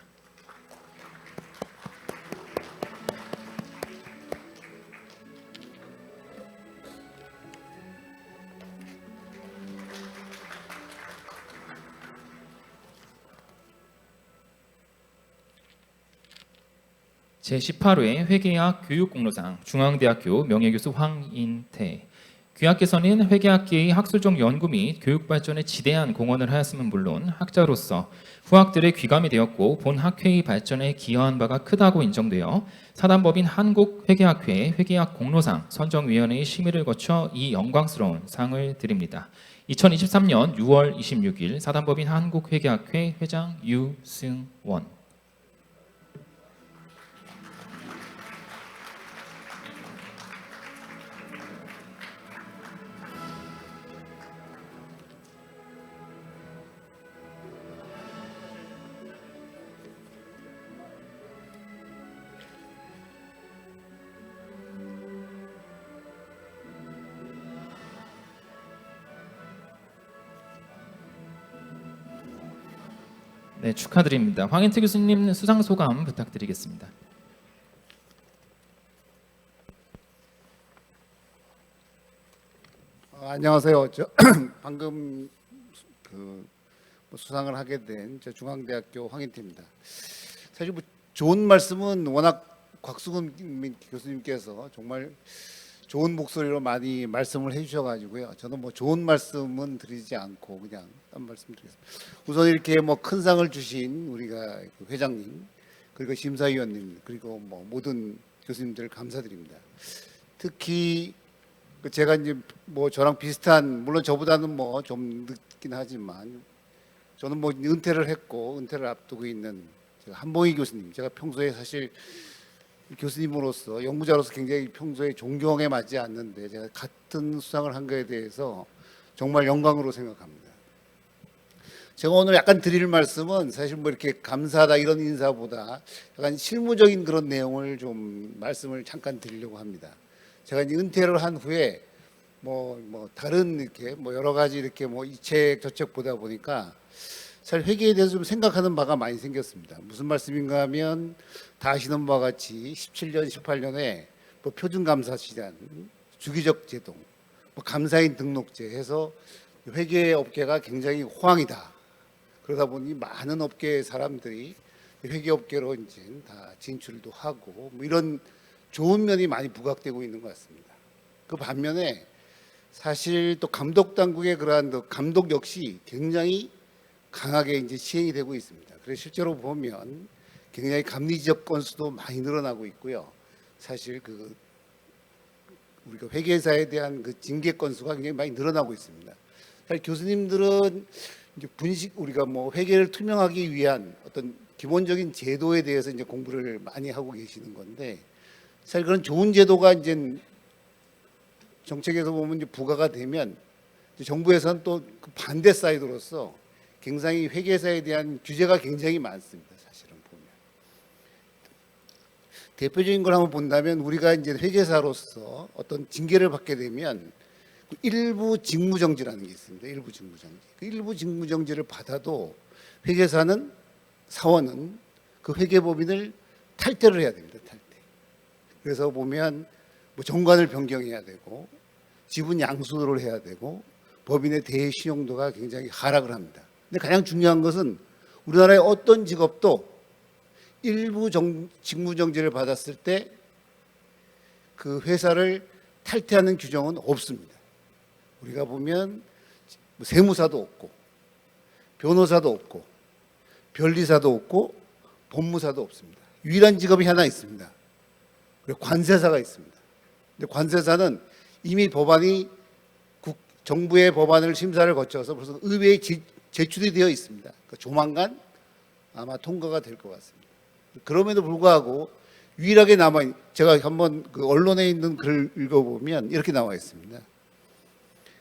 제18회 회계학 교육공로상 중앙대학교 명예교수 황인태. 귀하께서는 회계학계의 학술적 연구 및 교육 발전에 지대한 공헌을 하였음은 물론 학자로서 후학들의 귀감이 되었고 본 학회의 발전에 기여한 바가 크다고 인정되어 사단법인 한국회계학회 회계학 공로상 선정위원회의 심의를 거쳐 이 영광스러운 상을 드립니다. 2023년 6월 26일 사단법인 한국회계학회 회장 유승원. 네, 축하드립니다. 황인태 교수님 수상 소감 부탁드리겠습니다. 안녕하세요. 저 방금 수상을 하게 된 중앙대학교 황인태입니다. 사실 좋은 말씀은 워낙 곽수근 교수님께서 정말 좋은 목소리로 많이 말씀을 해주셔가지고요. 저는 뭐 좋은 말씀은 드리지 않고 그냥 딴 말씀드리겠습니다. 우선 이렇게 뭐 큰 상을 주신 우리가 회장님 그리고 심사위원님 그리고 뭐 모든 교수님들 감사드립니다. 특히 제가 이제 뭐 저랑 비슷한 물론 저보다는 뭐 좀 늦긴 하지만 저는 뭐 은퇴를 했고 은퇴를 앞두고 있는 제가 한봉희 교수님 제가 평소에 사실 교수님으로서 연구자로서 굉장히 평소에 존경에 맞지 않는데 제가 같은 수상을 한 거에 대해서 정말 영광으로 생각합니다. 제가 오늘 약간 드릴 말씀은 사실 뭐 이렇게 감사하다 이런 인사보다 약간 실무적인 그런 내용을 좀 말씀을 잠깐 드리려고 합니다. 제가 이제 은퇴를 한 후에 뭐 다른 이렇게 뭐 여러 가지 이렇게 뭐 이 책 저 책 보다 보니까 사실 회계에 대해서 좀 생각하는 바가 많이 생겼습니다. 무슨 말씀인가 하면 다 아시는 바와 같이 17년, 18년에 뭐 표준감사 시간, 주기적 제동, 뭐 감사인 등록제 해서 회계 업계가 굉장히 호황이다. 그러다 보니 많은 업계 사람들이 회계 업계로 이제 다 진출도 하고 뭐 이런 좋은 면이 많이 부각되고 있는 것 같습니다. 그 반면에 사실 또 감독 당국의 그러한 감독 역시 굉장히 강하게 이제 시행이 되고 있습니다. 그래서 실제로 보면 굉장히 감리지적 건수도 많이 늘어나고 있고요. 사실 그 우리가 회계사에 대한 그 징계 건수가 굉장히 많이 늘어나고 있습니다. 사실 교수님들은 이제 분식 우리가 뭐 회계를 투명하기 위한 어떤 기본적인 제도에 대해서 이제 공부를 많이 하고 계시는 건데 사실 그런 좋은 제도가 이제 정책에서 보면 이제 부과가 되면 이제 정부에서는 또 그 반대 사이드로서 굉장히 회계사에 대한 규제가 굉장히 많습니다. 사실은 보면 대표적인 걸 한번 본다면 우리가 이제 회계사로서 어떤 징계를 받게 되면 일부 직무정지라는 게 있습니다. 일부 직무정지. 그 일부 직무정지를 받아도 회계사는 사원은 그 회계법인을 탈퇴를 해야 됩니다. 탈퇴. 그래서 보면 뭐 정관을 변경해야 되고 지분 양수를 해야 되고 법인의 대외 신용도가 굉장히 하락을 합니다. 근데 가장 중요한 것은 우리나라의 어떤 직업도 일부 직무정지를 받았을 때 그 회사를 탈퇴하는 규정은 없습니다. 우리가 보면 세무사도 없고 변호사도 없고 변리사도 없고 법무사도 없습니다. 유일한 직업이 하나 있습니다. 그리고 관세사가 있습니다. 근데 관세사는 이미 법안이 정부의 법안을 심사를 거쳐서 벌써 의회에 제출이 되어 있습니다. 그러니까 조만간 아마 통과가 될 것 같습니다. 그럼에도 불구하고 유일하게 남아 제가 한번 그 언론에 있는 글을 읽어보면 이렇게 나와 있습니다.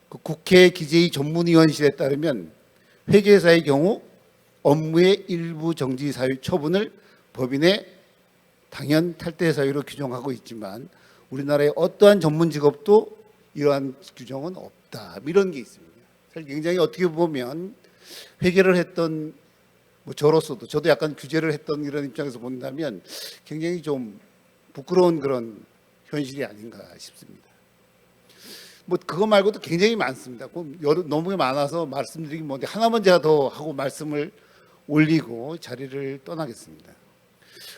그 국회 기재위 전문위원실에 따르면 회계사의 경우 업무의 일부 정지 사유 처분을 법인의 당연 탈퇴 사유로 규정하고 있지만 우리나라의 어떠한 전문 직업도 이러한 규정은 없다. 이런 게 있습니다. 사실 굉장히 어떻게 보면 회계를 했던 뭐 저로서도 저도 약간 규제를 했던 이런 입장에서 본다면 굉장히 좀 부끄러운 그런 현실이 아닌가 싶습니다. 뭐 그거 말고도 굉장히 많습니다. 너무 많아서 말씀드리기 뭐한데 하나만 제가 더 하고 말씀을 올리고 자리를 떠나겠습니다.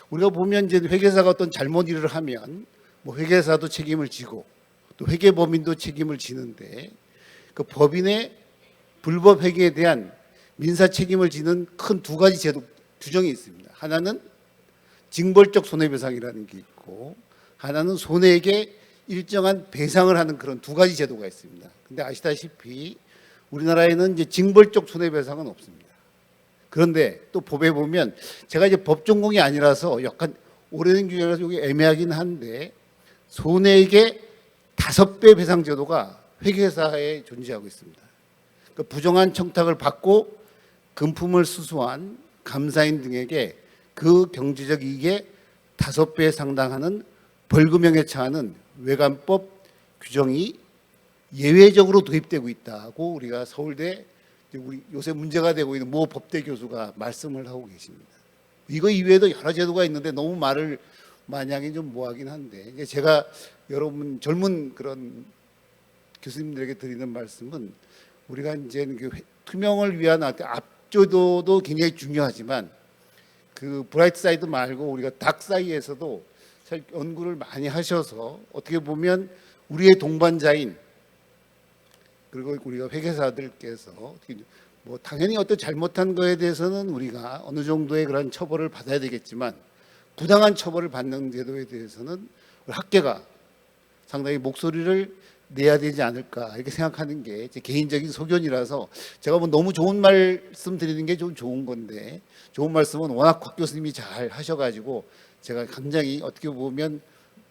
우리가 보면 이제 회계사가 어떤 잘못 일을 하면 뭐 회계사도 책임을 지고 또 회계법인도 책임을 지는데 그 법인의 불법 회계에 대한 민사 책임을 지는 큰 두 가지 제도 규정이 있습니다. 하나는 징벌적 손해배상이라는 게 있고 하나는 손해액에 일정한 배상을 하는 그런 두 가지 제도가 있습니다. 근데 아시다시피 우리나라에는 이제 징벌적 손해배상은 없습니다. 그런데 또 법에 보면 제가 이제 법 전공이 아니라서 약간 오래된 규정이라서 여기 애매하긴 한데 손해액의 5배 배상 제도가 회계사에 존재하고 있습니다. 그러니까 부정한 청탁을 받고 금품을 수수한 감사인 등에게 그 경제적 이익의 5배에 상당하는 벌금형에 처하는 외관법 규정이 예외적으로 도입되고 있다고 우리가 서울대 우리 요새 문제가 되고 있는 모 법대 교수가 말씀을 하고 계십니다. 이거 이외에도 여러 제도가 있는데 너무 말을 많이 하긴 좀 뭐하긴 한데 제가 여러분 젊은 그런 교수님들에게 드리는 말씀은 우리가 이제 그 투명을 위한 앞조도도 굉장히 중요하지만 그 브라이트 사이드 말고 우리가 닥 사이에서도 사실 연구를 많이 하셔서 어떻게 보면 우리의 동반자인 그리고 우리가 회계사들께서 뭐 당연히 어떤 잘못한 거에 대해서는 우리가 어느 정도의 그런 처벌을 받아야 되겠지만 부당한 처벌을 받는 제도에 대해서는 우리 학계가 상당히 목소리를 내야 되지 않을까 이렇게 생각하는 게 제 개인적인 소견이라서 제가 뭐 너무 좋은 말씀 드리는 게 좀 좋은 건데 좋은 말씀은 워낙 곽 교수님이 잘 하셔가지고 제가 굉장히 어떻게 보면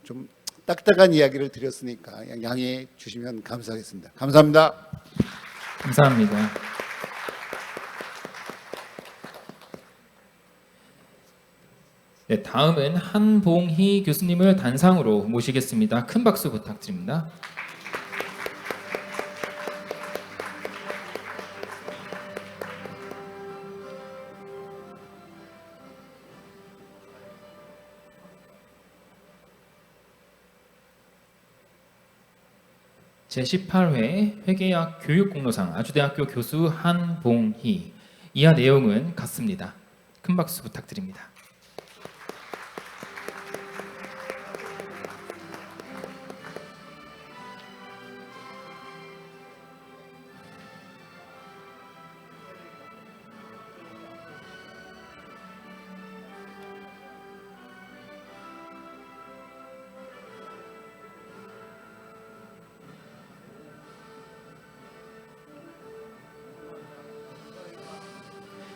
좀 딱딱한 이야기를 드렸으니까 양해해 주시면 감사하겠습니다. 감사합니다. 감사합니다. 네, 다음은 한봉희 교수님을 단상으로 모시겠습니다. 큰 박수 부탁드립니다. 제18회 회계학 교육공로상 아주대학교 교수 한봉희. 이하 내용은 같습니다. 큰 박수 부탁드립니다.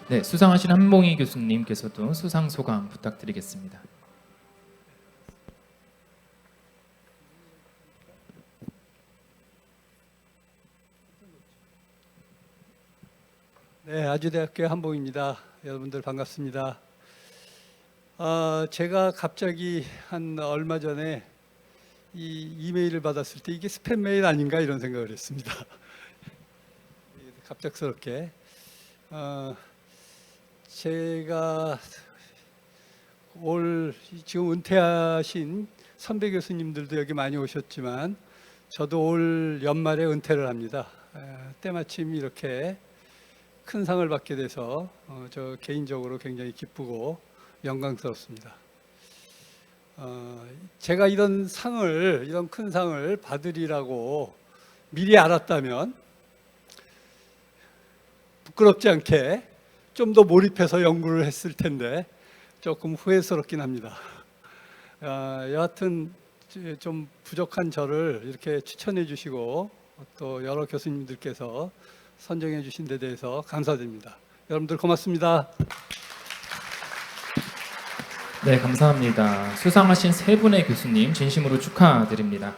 네, 수상하신 한봉희 교수님께서도 수상 소감 부탁드리겠습니다. 네, 아주대학교 한봉입니다. 여러분들 반갑습니다. 제가 갑자기 한 얼마 전에 이 이메일을 받았을 때 이게 스팸 메일 아닌가 이런 생각을 했습니다. 갑작스럽게. 제가 올 지금 은퇴하신 선배 교수님들도 여기 많이 오셨지만 저도 올 연말에 은퇴를 합니다. 때마침 이렇게 큰 상을 받게 돼서 저 개인적으로 굉장히 기쁘고 영광스럽습니다. 제가 이런 큰 상을 받으리라고 미리 알았다면 부끄럽지 않게 좀 더 몰입해서 연구를 했을 텐데 조금 후회스럽긴 합니다. 여하튼 좀 부족한 저를 이렇게 추천해 주시고 또 여러 교수님들께서 선정해 주신 데 대해서 감사드립니다. 여러분들 고맙습니다. 네, 감사합니다. 수상하신 세 분의 교수님 진심으로 축하드립니다.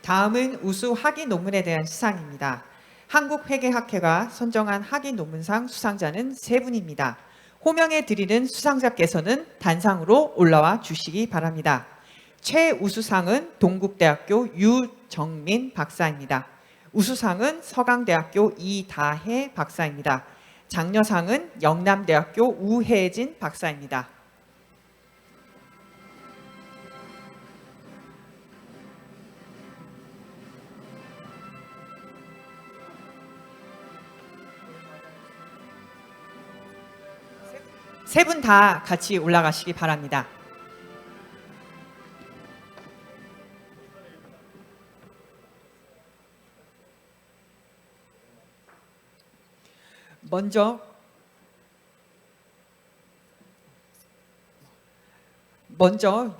다음은 우수 학위 논문에 대한 시상입니다. 한국회계학회가 선정한 학위 논문상 수상자는 세 분입니다. 호명해 드리는 수상자께서는 단상으로 올라와 주시기 바랍니다. 최우수상은 동국대학교 유정민 박사입니다. 우수상은 서강대학교 이다혜 박사입니다. 장려상은 영남대학교 우혜진 박사입니다. 세 분 다 같이 올라가시기 바랍니다. 먼저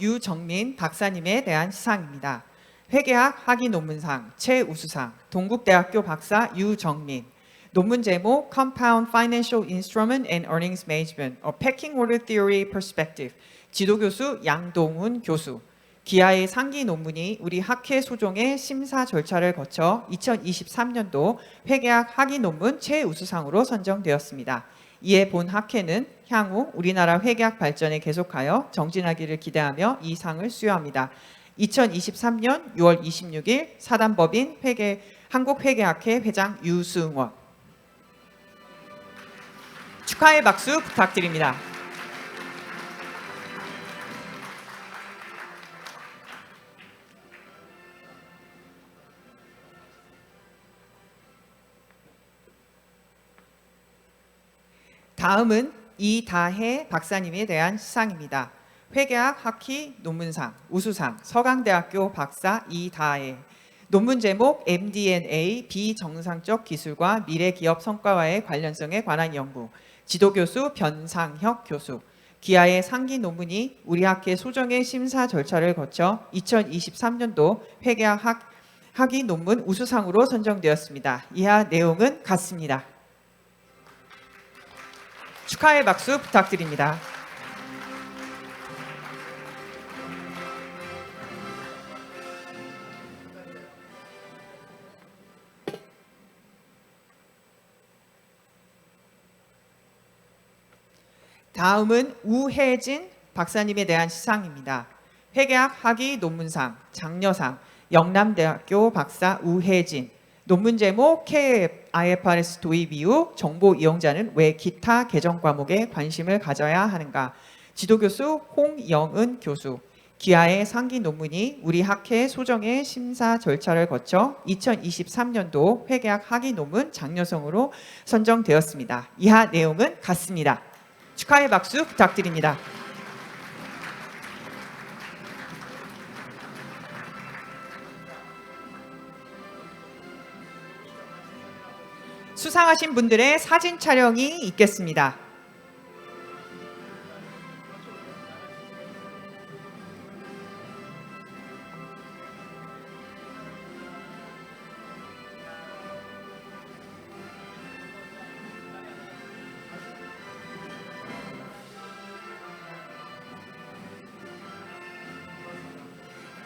유정민 박사님에 대한 시상입니다. 회계학 학위 논문상 최우수상 동국대학교 박사 유정민. 논문 제목 Compound Financial Instrument and Earnings Management, A Pecking Order Theory Perspective. 지도교수 양동훈 교수. 기아의 상기 논문이 우리 학회 소정의 심사 절차를 거쳐 2023년도 회계학 학위 논문 최우수상으로 선정되었습니다. 이에 본 학회는 향후 우리나라 회계학 발전에 계속하여 정진하기를 기대하며 이 상을 수여합니다. 2023년 6월 26일 사단법인 한국회계학회 회장 유승원. 축하의 박수 부탁드립니다. 다음은 이다혜 박사님에 대한 시상입니다. 회계학 학위 논문상, 우수상, 서강대학교 박사 이다혜. 논문 제목 MDNA 비정상적 기술과 미래 기업 성과와의 관련성에 관한 연구. 지도교수 변상혁 교수. 기아의 상기 논문이 우리 학회 소정의 심사 절차를 거쳐 2023년도 회계학 학위 논문 우수상으로 선정되었습니다. 이하 내용은 같습니다. 축하의 박수 부탁드립니다. 다음은 우혜진 박사님에 대한 시상입니다. 회계학 학위 논문상, 장려상, 영남대학교 박사 우혜진. 논문 제목 IFRS 도입 이후 정보 이용자는 왜 기타 계정 과목에 관심을 가져야 하는가. 지도교수 홍영은 교수. 기아의 상기 논문이 우리 학회 소정의 심사 절차를 거쳐 2023년도 회계학 학위 논문 장려상으로 선정되었습니다. 이하 내용은 같습니다. 축하의 박수 부탁드립니다. 수상하신 분들의 사진 촬영이 있겠습니다.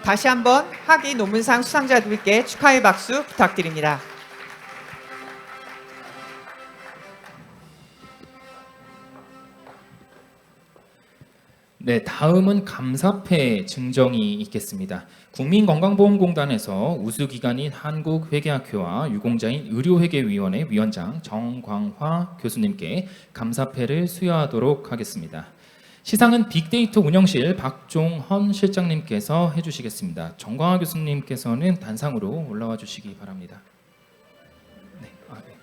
다시 한번 학위 논문상 수상자들께 축하의 박수 부탁드립니다. 네, 다음은 감사패 증정이 있겠습니다. 국민건강보험공단에서 우수기관인 한국회계학회와 유공자인 의료회계위원회 위원장 정광화 교수님께 감사패를 수여하도록 하겠습니다. 시상은 빅데이터 운영실 박종헌 실장님께서 해주시겠습니다. 정광화 교수님께서는 단상으로 올라와 주시기 바랍니다. 네, 네.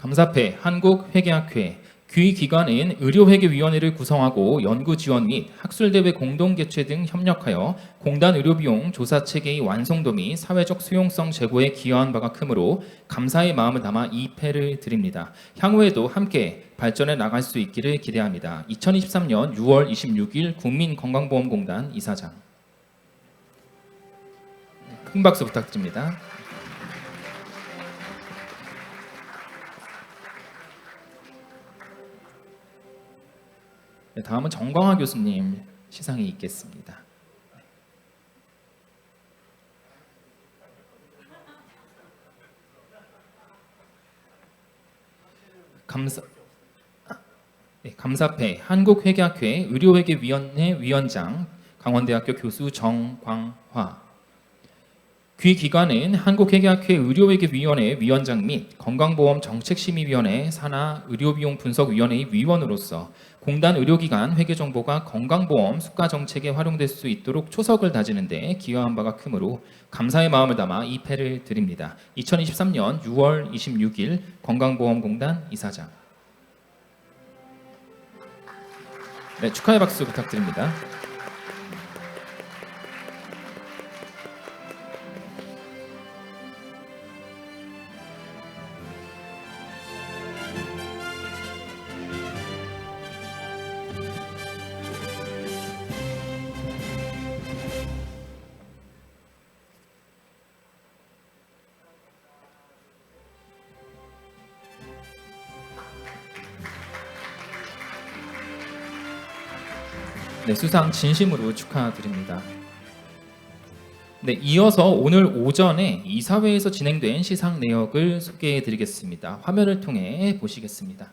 감사패 한국회계학회 귀기관인 의료회계위원회를 구성하고 연구지원 및 학술대회 공동개최 등 협력하여 공단 의료비용 조사체계의 완성도 및 사회적 수용성 제고에 기여한 바가 크므로 감사의 마음을 담아 이 패를 드립니다. 향후에도 함께 발전해 나갈 수 있기를 기대합니다. 2023년 6월 26일 국민건강보험공단 이사장. 큰 박수 부탁드립니다. 네, 다음은 정광화 교수님 시상이 있겠습니다. 감사패 한국회계학회 의료회계위원회 위원장 강원대학교 교수 정광화. 귀기관은 한국회계학회 의료회계위원회 위원장 및 건강보험정책심의위원회 산하 의료비용분석위원회의 위원으로서 공단 의료기관 회계정보가 건강보험 수가정책에 활용될 수 있도록 초석을 다지는 데 기여한 바가 크므로 감사의 마음을 담아 이 패를 드립니다. 2023년 6월 26일 건강보험공단 이사장. 네, 축하의 박수 부탁드립니다. 네, 수상 진심으로 축하드립니다. 네, 이어서 오늘 오전에 이사회에서 진행된 시상 내역을 소개해 드리겠습니다. 화면을 통해 보시겠습니다.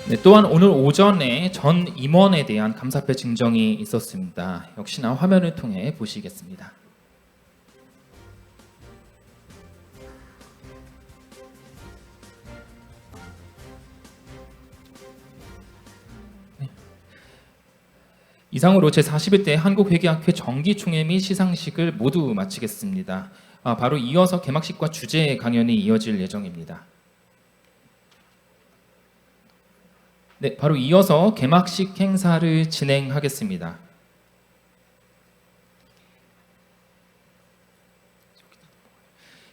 네, 또한 오늘 오전에 전 임원에 대한 감사패 증정이 있었습니다. 역시나 화면을 통해 보시겠습니다. 이상으로 제41대 한국회계학회 정기총회 및 시상식을 모두 마치겠습니다. 바로 이어서 개막식과 주제 강연이 이어질 예정입니다. 네, 바로 이어서 개막식 행사를 진행하겠습니다.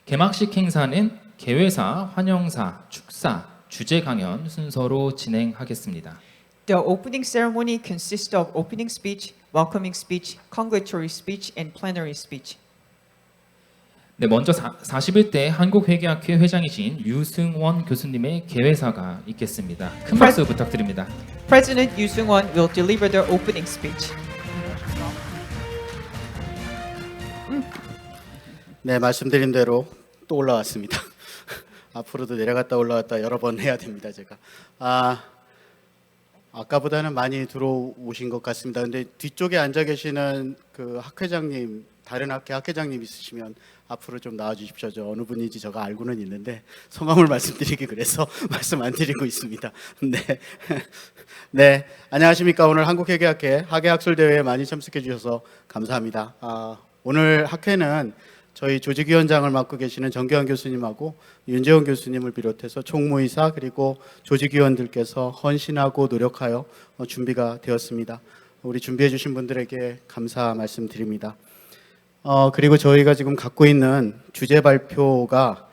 개막식 행사는 개회사, 환영사, 축사, 주제 강연 순서로 진행하겠습니다. The opening ceremony consists of opening speech, welcoming speech, congratulatory speech, and plenary speech. 네, 먼저 41대 한국회계학회 회장이신 유승원 교수님의 개회사가 있겠습니다. 큰 박수 부탁드립니다. President Yoo Seung-won will deliver the opening speech. 네, 말씀드린 대로 또 올라왔습니다. 앞으로도 내려갔다 올라왔다 여러 번 해야 됩니다, 제가. 아까보다는 많이 들어오신 것 같습니다. 근데 뒤쪽에 앉아 계시는 그 학회장님, 다른 학회 학회장님 있으시면 앞으로 좀 나와 주십시오. 저 어느 분인지 제가 알고는 있는데 성함을 말씀드리기 그래서 말씀 안 드리고 있습니다. 네. 네, 안녕하십니까. 오늘 한국회계학회 학예학술대회에 많이 참석해 주셔서 감사합니다. 오늘 학회는 저희 조직위원장을 맡고 계시는 정교환 교수님하고 윤재원 교수님을 비롯해서 총무이사 그리고 조직위원들께서 헌신하고 노력하여 준비가 되었습니다. 우리 준비해 주신 분들에게 감사 말씀드립니다. 그리고 저희가 지금 갖고 있는 주제 발표가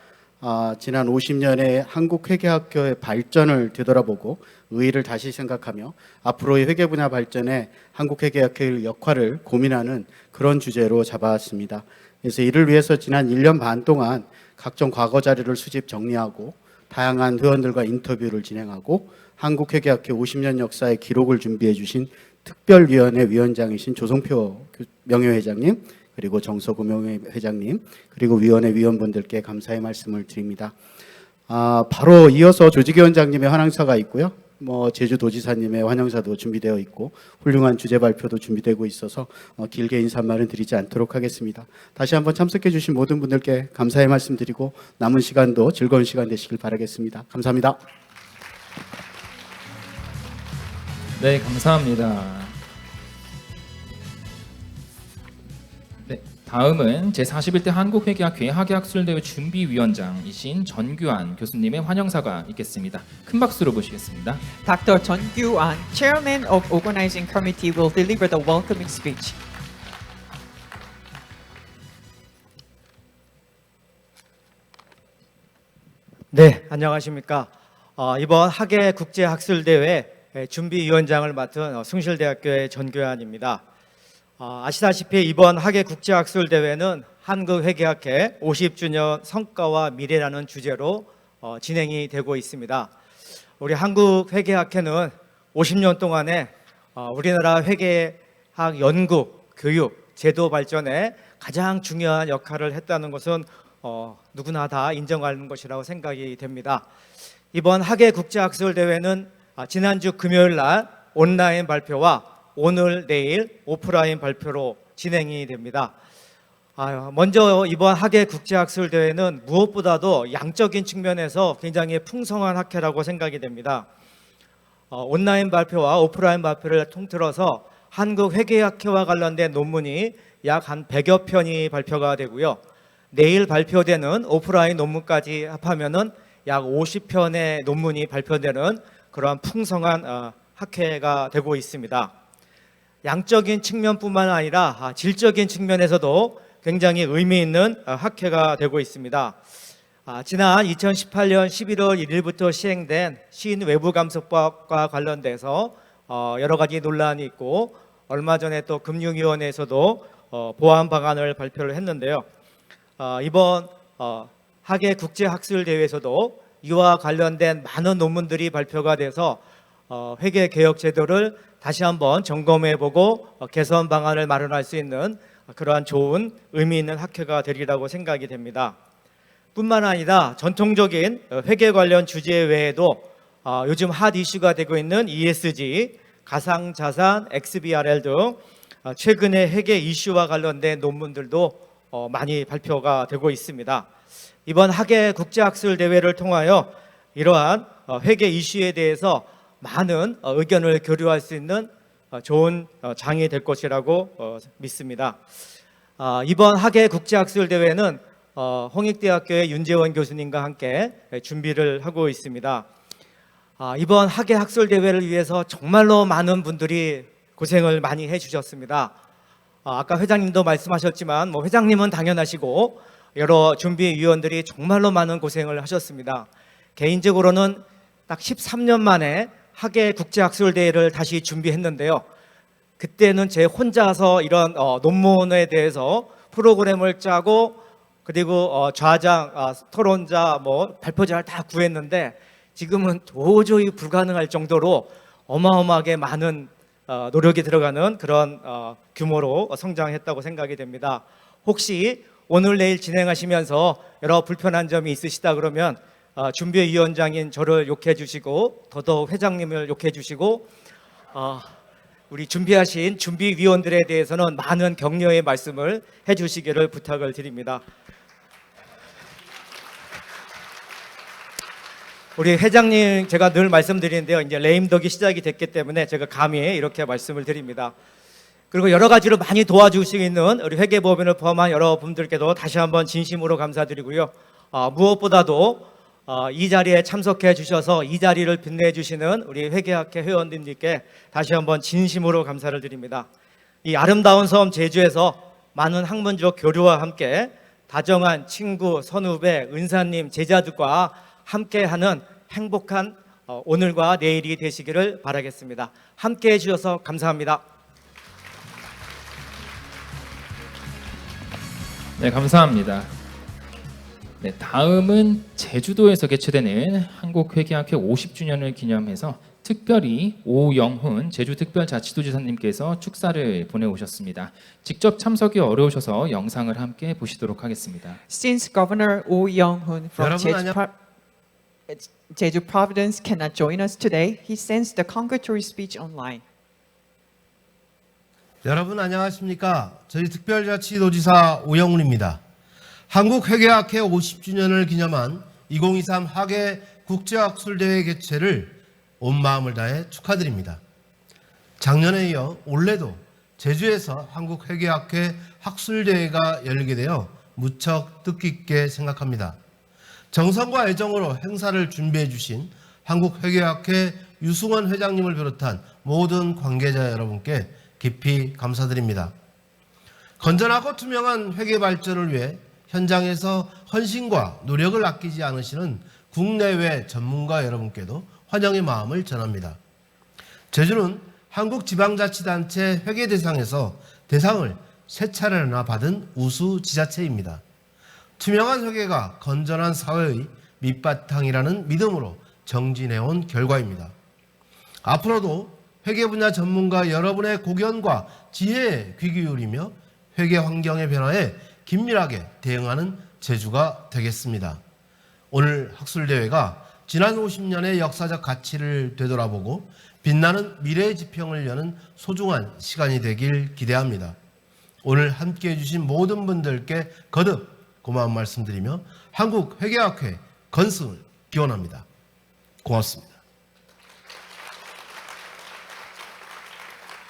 지난 50년의 한국회계학교의 발전을 되돌아보고 의의를 다시 생각하며 앞으로의 회계 분야 발전에 한국회계학회의 역할을 고민하는 그런 주제로 잡아왔습니다. 그래서 이를 위해서 지난 1년 반 동안 각종 과거 자료를 수집 정리하고 다양한 회원들과 인터뷰를 진행하고 한국회계학회 50년 역사의 기록을 준비해 주신 특별위원회 위원장이신 조성표 명예회장님 그리고 정서구 명예회장님 그리고 위원회 위원분들께 감사의 말씀을 드립니다. 바로 이어서 조직위원장님의 환영사가 있고요. 제주도지사님의 환영사도 준비되어 있고 훌륭한 주제 발표도 준비되고 있어서 길게 인사말은 드리지 않도록 하겠습니다. 다시 한번 참석해 주신 모든 분들께 감사의 말씀 드리고 남은 시간도 즐거운 시간 되시길 바라겠습니다. 감사합니다. 네, 감사합니다. 네, 다음은 제41대 한국회계학회 학예학술대회 준비위원장이신 전규환 교수님의 환영사가 있겠습니다. 큰 박수로 모시겠습니다. Dr. Jeon Kyu-an, Chairman of Organizing Committee, will deliver the welcoming speech. 네, 안녕하십니까. 이번 학예국제학술대회 준비위원장을 맡은 숭실대학교의 전교환입니다. 아시다시피 이번 학예국제학술대회는 한국회계학회 50주년 성과와 미래라는 주제로 진행이 되고 있습니다. 우리 한국회계학회는 50년 동안에 우리나라 회계학 연구, 교육, 제도 발전에 가장 중요한 역할을 했다는 것은 누구나 다 인정하는 것이라고 생각이 됩니다. 이번 학예국제학술대회는 지난주 금요일 날 온라인 발표와 오늘 내일 오프라인 발표로 진행이 됩니다. 먼저 이번 학예국제학술대회는 무엇보다도 양적인 측면에서 굉장히 풍성한 학회라고 생각이 됩니다. 온라인 발표와 오프라인 발표를 통틀어서 한국회계학회와 관련된 논문이 약 한 100여 편이 발표가 되고요. 내일 발표되는 오프라인 논문까지 합하면은 약 50편의 논문이 발표되는 그러한 풍성한 학회가 되고 있습니다. 양적인 측면뿐만 아니라 질적인 측면에서도 굉장히 의미 있는 학회가 되고 있습니다. 지난 2018년 11월 1일부터 시행된 신외부감사법과 관련돼서 여러 가지 논란이 있고 얼마 전에 또 금융위원회에서도 보완 방안을 발표를 했는데요. 이번 학예국제학술대회에서도 이와 관련된 많은 논문들이 발표가 돼서 회계개혁 제도를 다시 한번 점검해보고 개선 방안을 마련할 수 있는 그러한 좋은 의미 있는 학회가 되리라고 생각이 됩니다. 뿐만 아니라 전통적인 회계 관련 주제 외에도 요즘 핫 이슈가 되고 있는 ESG, 가상자산, XBRL 등 최근의 회계 이슈와 관련된 논문들도 많이 발표가 되고 있습니다. 이번 학예 국제학술 대회를 통하여 이러한 회계 이슈에 대해서 많은 의견을 교류할 수 있는 좋은 장이 될 것이라고 믿습니다. 이번 학예 국제학술 대회는 홍익대학교의 윤재원 교수님과 함께 준비를 하고 있습니다. 이번 학예 학술 대회를 위해서 정말로 많은 분들이 고생을 많이 해주셨습니다. 아까 회장님도 말씀하셨지만 뭐 회장님은 당연하시고 여러 준비위원들이 정말로 많은 고생을 하셨습니다. 개인적으로는 딱 13년 만에 학예 국제학술 대회를 다시 준비했는데요. 그때는 제 혼자서 이런 논문에 대해서 프로그램을 짜고 그리고 좌장, 토론자, 뭐 발표자를 다 구했는데 지금은 도저히 불가능할 정도로 어마어마하게 많은 노력이 들어가는 그런 규모로 성장했다고 생각이 됩니다. 혹시 오늘 내일 진행하시면서 여러 불편한 점이 있으시다 그러면 준비위원장인 저를 욕해 주시고 더더욱 회장님을 욕해 주시고 우리 준비하신 준비위원들에 대해서는 많은 격려의 말씀을 해 주시기를 부탁을 드립니다. 우리 회장님 제가 늘 말씀드리는데요. 이제 레임덕이 시작이 됐기 때문에 제가 감히 이렇게 말씀을 드립니다. 그리고 여러 가지로 많이 도와주시고 있는 우리 회계법인을 포함한 여러분들께도 다시 한번 진심으로 감사드리고요. 무엇보다도 이 자리에 참석해 주셔서 이 자리를 빛내주시는 우리 회계학회 회원님들께 다시 한번 진심으로 감사를 드립니다. 이 아름다운 섬 제주에서 많은 학문적 교류와 함께 다정한 친구, 선후배, 은사님, 제자들과 함께하는 행복한 오늘과 내일이 되시기를 바라겠습니다. 함께해 주셔서 감사합니다. 네, 감사합니다. 네, 다음은 제주도에서 개최되는 한국회계학회 50주년을 기념해서 특별히 오영훈 제주특별자치도지사님께서 축사를 보내오셨습니다. 직접 참석이 어려우셔서 영상을 함께 보시도록 하겠습니다. Since Governor Oh Young-hoon from 여러분 Jeju Providence cannot join us today, he sends the congratulatory speech online. 여러분 안녕하십니까? 저희 특별자치도지사 오영훈입니다. 한국회계학회 50주년을 기념한 2023 학예 국제학술대회 개최를 온 마음을 다해 축하드립니다. 작년에 이어 올해도 제주에서 한국회계학회 학술대회가 열리게 되어 무척 뜻깊게 생각합니다. 정성과 애정으로 행사를 준비해 주신 한국회계학회 유승원 회장님을 비롯한 모든 관계자 여러분께 깊이 감사드립니다. 건전하고 투명한 회계 발전을 위해 현장에서 헌신과 노력을 아끼지 않으시는 국내외 전문가 여러분께도 환영의 마음을 전합니다. 제주는 한국지방자치단체 회계대상에서 대상을 3차례나 받은 우수 지자체입니다. 투명한 회계가 건전한 사회의 밑바탕이라는 믿음으로 정진해온 결과입니다. 앞으로도 회계 분야 전문가 여러분의 고견과 지혜에 귀 기울이며 회계 환경의 변화에 긴밀하게 대응하는 제주가 되겠습니다. 오늘 학술대회가 지난 50년의 역사적 가치를 되돌아보고 빛나는 미래의 지평을 여는 소중한 시간이 되길 기대합니다. 오늘 함께해 주신 모든 분들께 거듭 고마운 말씀드리며 한국회계학회 건승을 기원합니다. 고맙습니다.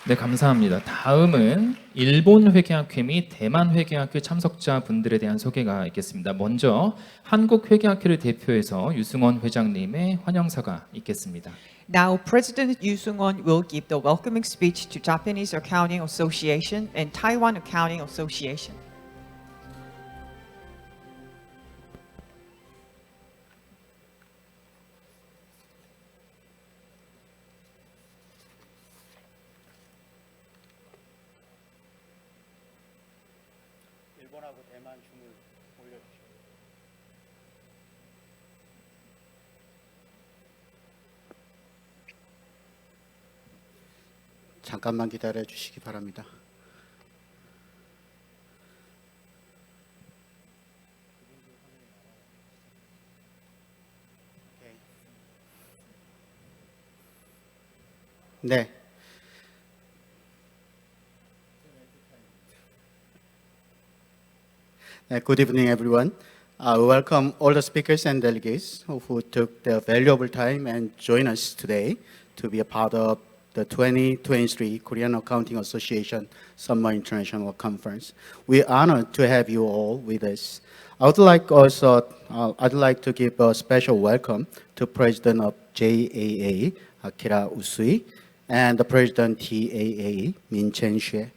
네, 감사합니다. 다음은 일본 회계학회 및 대만 회계학회 참석자분들에 대한 소개가 있겠습니다. 먼저 한국회계학회를 대표해서 유승원 회장님의 환영사가 있겠습니다. Now, President Yu Sung-won will give the welcoming speech to Japanese Accounting Association and Taiwan Accounting Association. 일본하고 대만 줌을 올려주시고. 잠깐만 기다려 주시기 바랍니다. 네. Good evening, everyone. We welcome all the speakers and delegates who took their valuable time and join us today to be a part of the 2023 Korean Accounting Association Summer International Conference. We're honored to have you all with us. I'd like to give a special welcome to President of JAA, Akira Usui, and the President TAA, Min Chen Xue.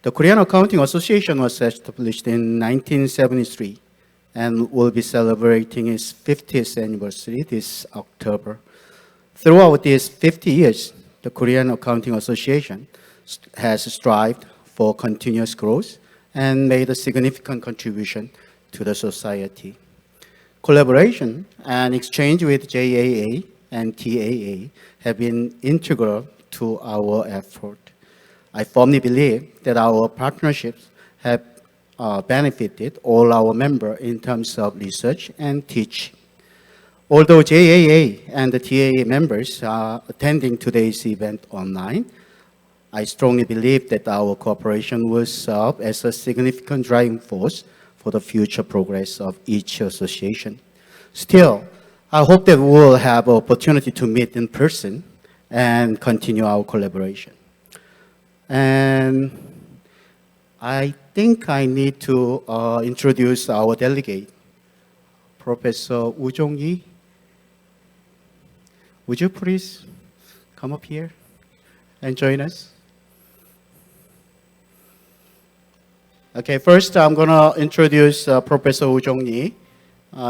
The Korean Accounting Association was established in 1973 and will be celebrating its 50th anniversary this October. Throughout these 50 years, the Korean Accounting Association has strived for continuous growth and made a significant contribution to the society. Collaboration and exchange with JAA and TAA have been integral to our effort. I firmly believe that our partnerships have benefited all our members in terms of research and teaching. Although JAA and the TAA members are attending today's event online, I strongly believe that our cooperation will serve as a significant driving force for the future progress of each association. Still, I hope that we will have an opportunity to meet in person and continue our collaboration. And I think I need to introduce our delegate, Professor Woo Jong-yi. Would you please come up here and join us? Okay, first I'm going to introduce Professor Woo Jong-yi.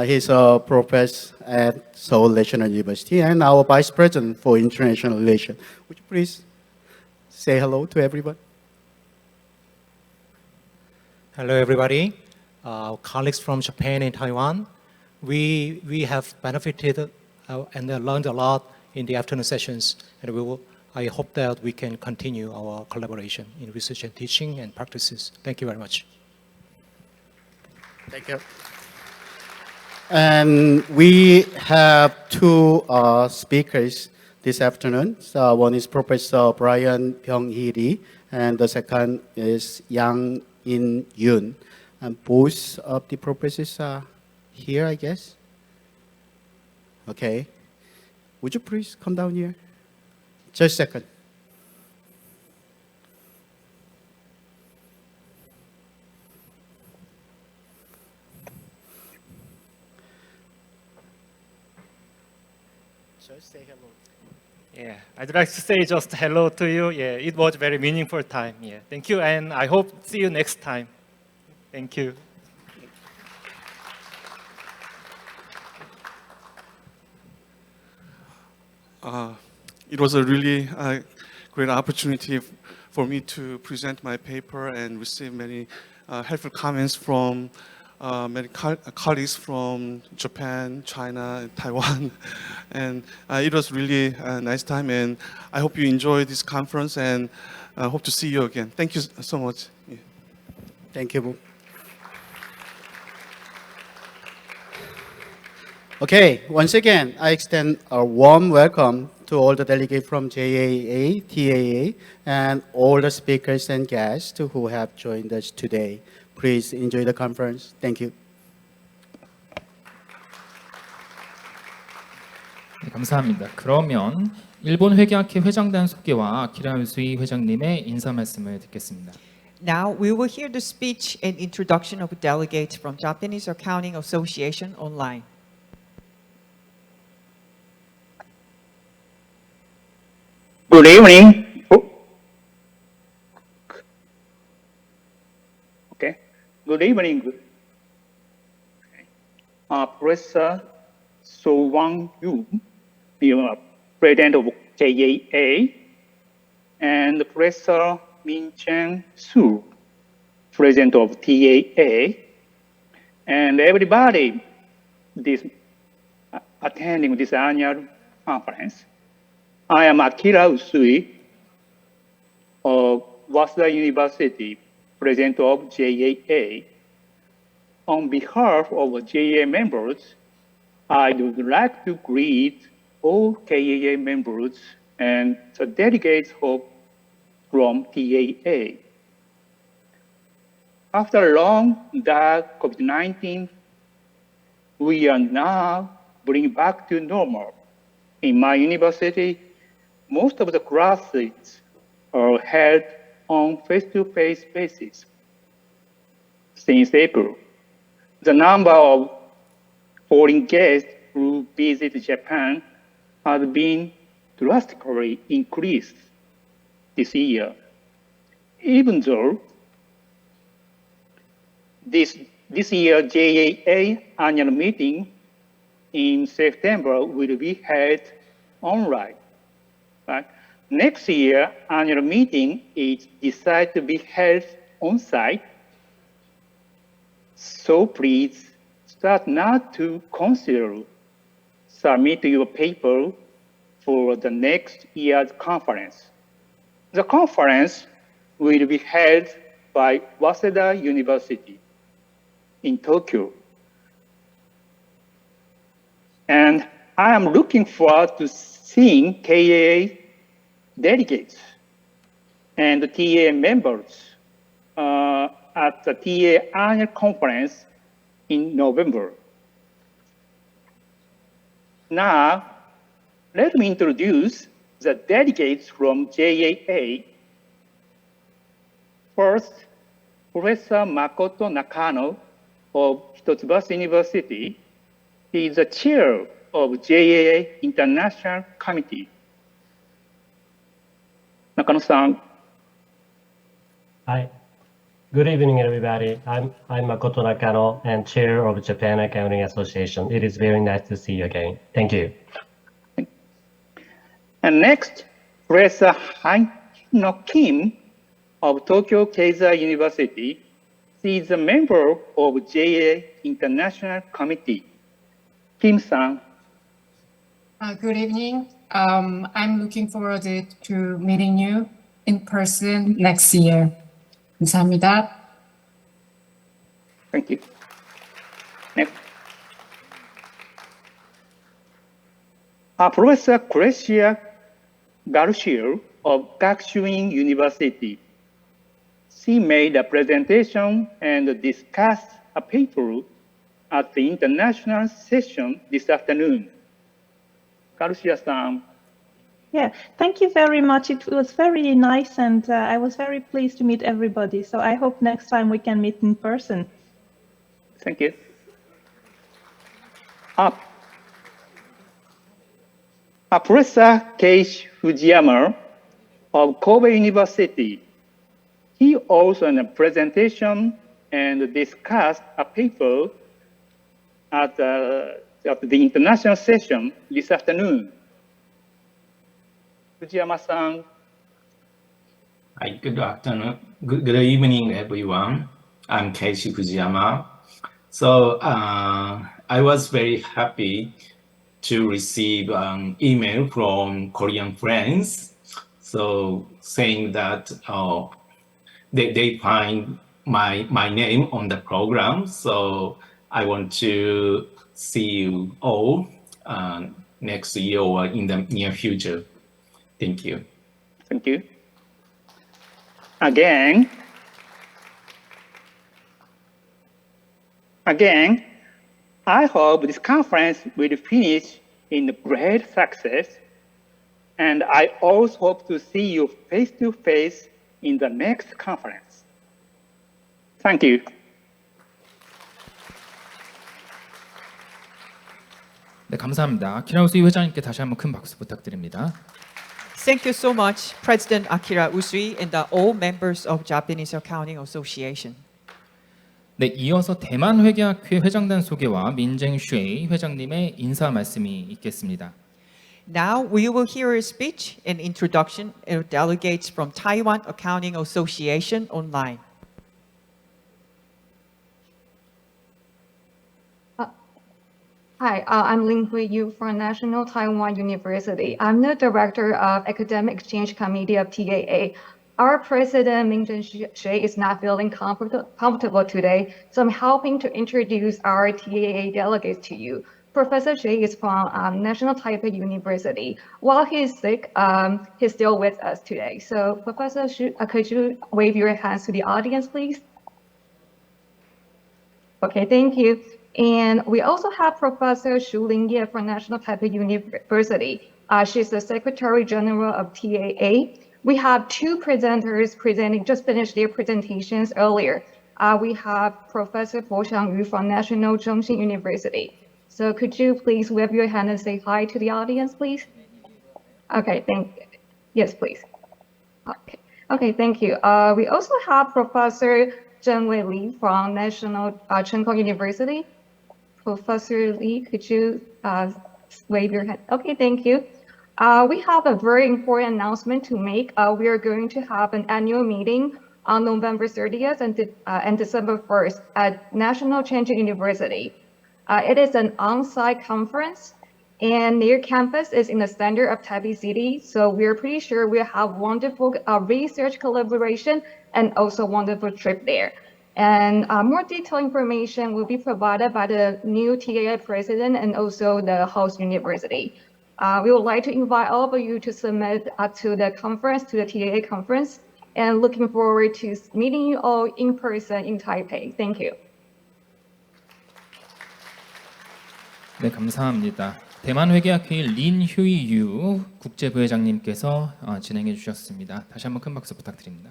He's a professor at Seoul National University and our Vice President for International Relations. Would you please say hello to everyone? Hello, everybody. Colleagues from Japan and Taiwan. We have benefited and learned a lot in the afternoon sessions, and I hope that we can continue our collaboration in research and teaching and practices. Thank you very much. Thank you. And we have two speakers this afternoon. So one is Professor Brian Byung-hee Lee, and the second is Yang In Yoon. And both of the professors are here, I guess. Okay. Would you please come down here? Just a second. Just say hello. Yeah, I'd like to say just hello to you. Yeah, it was very meaningful time. Yeah, thank you, and I hope see you next time. Thank you. It was a really great opportunity for me to present my paper and receive many helpful comments from many colleagues from Japan, China, and Taiwan. And it was really a nice time, and I hope you enjoy this conference, and I hope to see you again. Thank you so much. Yeah. Thank you. Okay, once again, I extend a warm welcome to all the delegates from JAA, TAA, and all the speakers and guests who have joined us today. Please enjoy the conference. Thank you. 네, 감사합니다. 그러면 일본 회계학회 회장단 소개와 아키라 우수이 회장님의 인사 말씀을 듣겠습니다. Now we will hear the speech and introduction of delegates from Japanese Accounting Association online. Good evening. Okay. Good evening. Professor So Wang Yu, President of JAA, and Professor Min Chen Su, President of TAA, and everybody attending this annual conference. I am Akira Usui of Waseda University, President of JAA. On behalf of JAA members, I would like to greet all KAA members and the delegates from TAA. After a long, dark COVID-19, we are now bringing back to normal. In my university, most of the classes are held on face-to-face basis. Since April, the number of foreign guests who visit Japan has been drastically increased this year. Even though this year JAA annual meeting in September will be held online. But next year annual meeting is decided to be held on site. So please start now to consider submit your paper for the next year's conference. The conference will be held by Waseda University in Tokyo. And I am looking forward to seeing KAA delegates and TA members at the TA annual conference in November. Now, let me introduce the delegates from JAA. First, Professor Makoto Nakano of Hitotsubashi University. He is the chair of JAA International Committee. Nakano-san. Hi. Good evening, everybody. I'm Makoto Nakano and chair of Japan Accounting Association. It is very nice to see you again. Thank you. And next, Professor Haino Kim of Tokyo Keizai University. He is a member of JAA International Committee. Kim-san. Good evening. I'm looking forward to meeting you in person next year. 감사합니다. Thank you. Next. Professor Crescia Garcia of Gakushuin University. She made a presentation and discussed a paper at the international session this afternoon. Garcia-san. Yeah, thank you very much. It was very nice, and I was very pleased to meet everybody. So I hope next time we can meet in person. Thank you. Professor Keiichi Fujiyama of Kobe University. He also had a presentation and discussed a paper at the international session this afternoon. Fujiyama-san. Hi, good afternoon. Good evening, everyone. I'm Keiichi Fujiyama. So I was very happy to receive an email from Korean friends, so saying that they find my name on the program. So I want to see you all next year or in the near future. Thank you. Thank you. Again, I hope this conference will finish in great success, and I also hope to see you face to face in the next conference. Thank you. 네, 감사합니다. 아키라 우수이 회장님께 다시 한번 큰 박수 부탁드립니다. Thank you so much, President Akira Usui and all members of Japanese Accounting Association. 네, 이어서 대만 회계학회 회장단 소개와 민쟁 슈에이 회장님의 인사 말씀이 있겠습니다. Now we will hear a speech and introduction of delegates from Taiwan Accounting Association online. Hi, I'm Lin Hui Yu from National Taiwan University. I'm the director of Academic Exchange Committee of TAA. Our president, Ming-Jen Hsueh, is not feeling comfortable today, so I'm helping to introduce our TAA delegates to you. Professor Shea is from National Taipei University. While he's sick, he's still with us today. So Professor Shea, could you wave your hands to the audience, please? Okay, thank you. And we also have Professor Xu Lingye from National Taipei University. She's the Secretary General of TAA. We have two presenters just finished their presentations earlier. We have Professor Bo Xiangyu from National Zhongxin University. So could you please wave your hand and say hi to the audience, please? Okay, yes, please. Okay, thank you. We also have Professor Zhenwei Li from National Cheng Kung University. Professor Li, could you wave your hand? Okay, thank you. We have a very important announcement to make. We are going to have an annual meeting on November 30th and December 1st at National Cheng Kung University. It is an on-site conference, and their campus is in the center of Taipei City. So we're pretty sure we'll have wonderful research collaboration and also wonderful trip there. And more detailed information will be provided by the new TAA president and also the host university. We would like to invite all of you to submit to the conference, to the TAA conference, and looking forward to meeting you all in person in Taipei. Thank you. 네, 감사합니다. 대만 회계학회의 린 휴이 유 국제부회장님께서 진행해 주셨습니다. 다시 한번 큰 박수 부탁드립니다.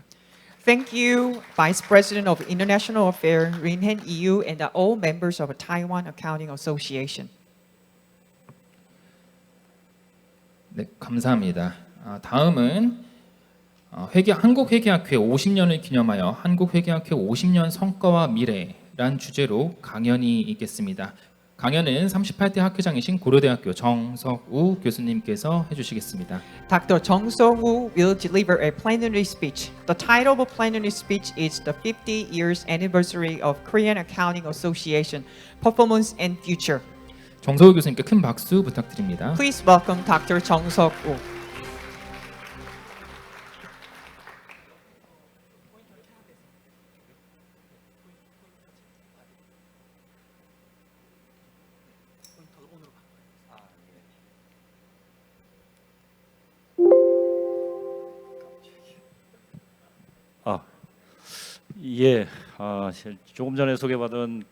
Thank you, Vice President of International Affairs, Rin-Hen EU, and all members of the Taiwan Accounting Association. 네, 감사합니다. 다음은 한국회계학회 50년을 기념하여 한국회계학회 50년 성과와 미래란 주제로 강연이 있겠습니다. 강연은 38대 학회장이신 고려대학교 정석우 교수님께서 해주시겠습니다. Dr. Jung Sung-woo will deliver a plenary speech. The title of the plenary speech is the 50 years anniversary of Korean Accounting Association, Performance and Future. 정석우 교수님께 큰 박수 부탁드립니다. Please welcome Dr. Jung Sung-woo. 예, 조금 전에 소개받은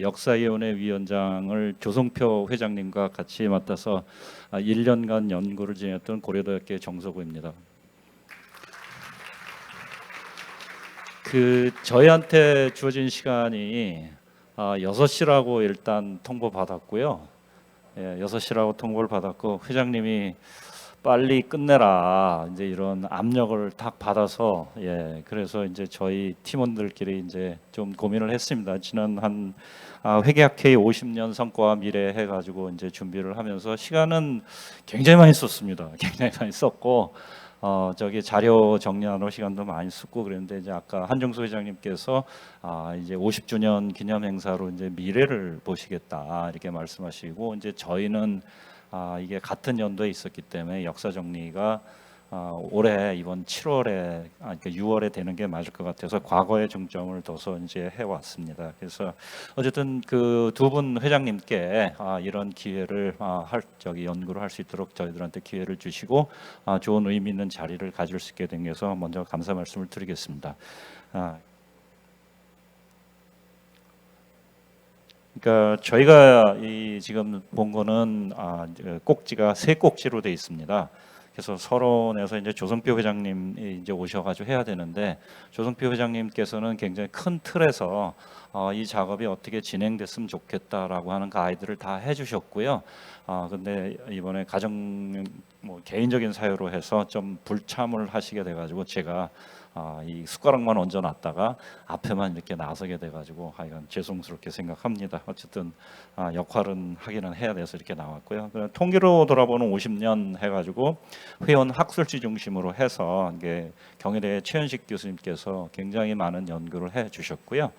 역사위원회 위원장을 조성표 회장님과 같이 맡아서 1년간 연구를 진행했던 고려대학교 정석우입니다. 저희한테 주어진 시간이 6시라고 일단 통보받았고요. 예, 6시라고 통보를 받았고 회장님이 빨리 끝내라 이제 이런 압력을 딱 받아서 그래서 이제 저희 팀원들끼리 이제 좀 고민을 했습니다. 지난 회계학회의 50년 성과와 미래 해가지고 이제 준비를 하면서 시간은 굉장히 많이 썼습니다. 굉장히 많이 썼고 자료 정리하는 시간도 많이 썼고 그랬는데 이제 아까 한정수 회장님께서 이제 50주년 기념 행사로 이제 미래를 보시겠다 이렇게 말씀하시고 이제 저희는 이게 같은 연도에 있었기 때문에 역사 정리가 올해 이번 7월에 6월에 되는 게 맞을 것 같아서 과거에 중점을 둬서 이제 해왔습니다. 그래서 어쨌든 그 두 분 회장님께 이런 기회를 연구를 할 수 있도록 저희들한테 기회를 주시고 좋은 의미 있는 자리를 가질 수 있게 된 것에서 먼저 감사 말씀을 드리겠습니다. 그러니까 저희가 지금 본 거는 꼭지가 세 꼭지로 돼 있습니다. 그래서 서론에서 이제 조성표 회장님이 이제 오셔가지고 해야 되는데 조성표 회장님께서는 굉장히 큰 틀에서 이 작업이 어떻게 진행됐으면 좋겠다라고 하는 가이드를 다 해주셨고요. 근데 이번에 개인적인 사유로 해서 좀 불참을 하시게 돼가지고 제가 이 숟가락만 얹어놨다가 앞에만 이렇게 나서게 돼가지고 하여간 죄송스럽게 생각합니다. 어쨌든 역할은 하기는 해야 돼서 이렇게 나왔고요. 통계로 돌아보는 50년 해가지고 회원 학술지 중심으로 해서 이게 경희대 최현식 교수님께서 굉장히 많은 연구를 해주셨고요.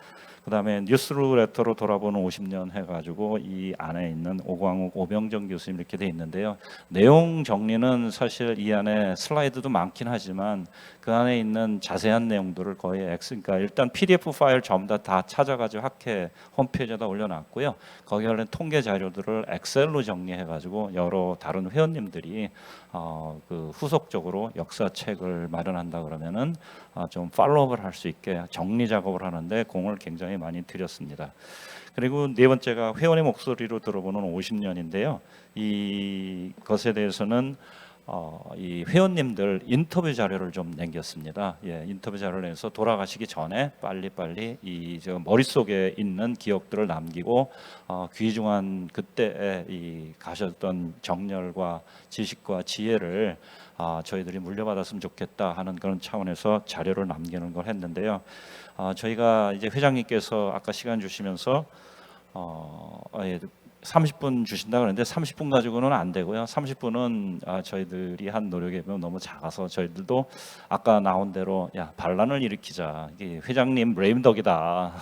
그다음에 뉴스레터로 돌아보는 50년 해가지고 이 안에 있는 오광욱, 오병정 교수님 이렇게 돼 있는데요. 내용 정리는 사실 이 안에 슬라이드도 많긴 하지만 그 안에 있는 자세한 내용들을 거의 그러니까 일단 PDF 파일 전부 다 찾아가지고 학회 홈페이지에다 올려놨고요. 거기에 관련 통계 자료들을 엑셀로 정리해가지고 여러 다른 회원님들이 그 후속적으로 역사책을 마련한다 그러면은 좀 팔로우업을 할 수 있게 정리 작업을 하는데 공을 굉장히 많이 들였습니다. 그리고 네 번째가 회원의 목소리로 들어보는 50년인데요. 이것에 대해서는 이 회원님들 인터뷰 자료를 좀 남겼습니다. 예, 인터뷰 자료를 내서 돌아가시기 전에 빨리빨리 이 저 머릿속에 있는 기억들을 남기고 귀중한 그때 이 가셨던 정열과 지식과 지혜를 저희들이 물려받았으면 좋겠다 하는 그런 차원에서 자료를 남기는 걸 했는데요. 저희가 이제 회장님께서 아까 시간 주시면서 30분 주신다 그러는데 30분 가지고는 안 되고요. 30분은 저희들이 한 노력에 비하면 너무 작아서 저희들도 아까 나온 대로 야 반란을 일으키자. 이게 회장님 레임덕이다.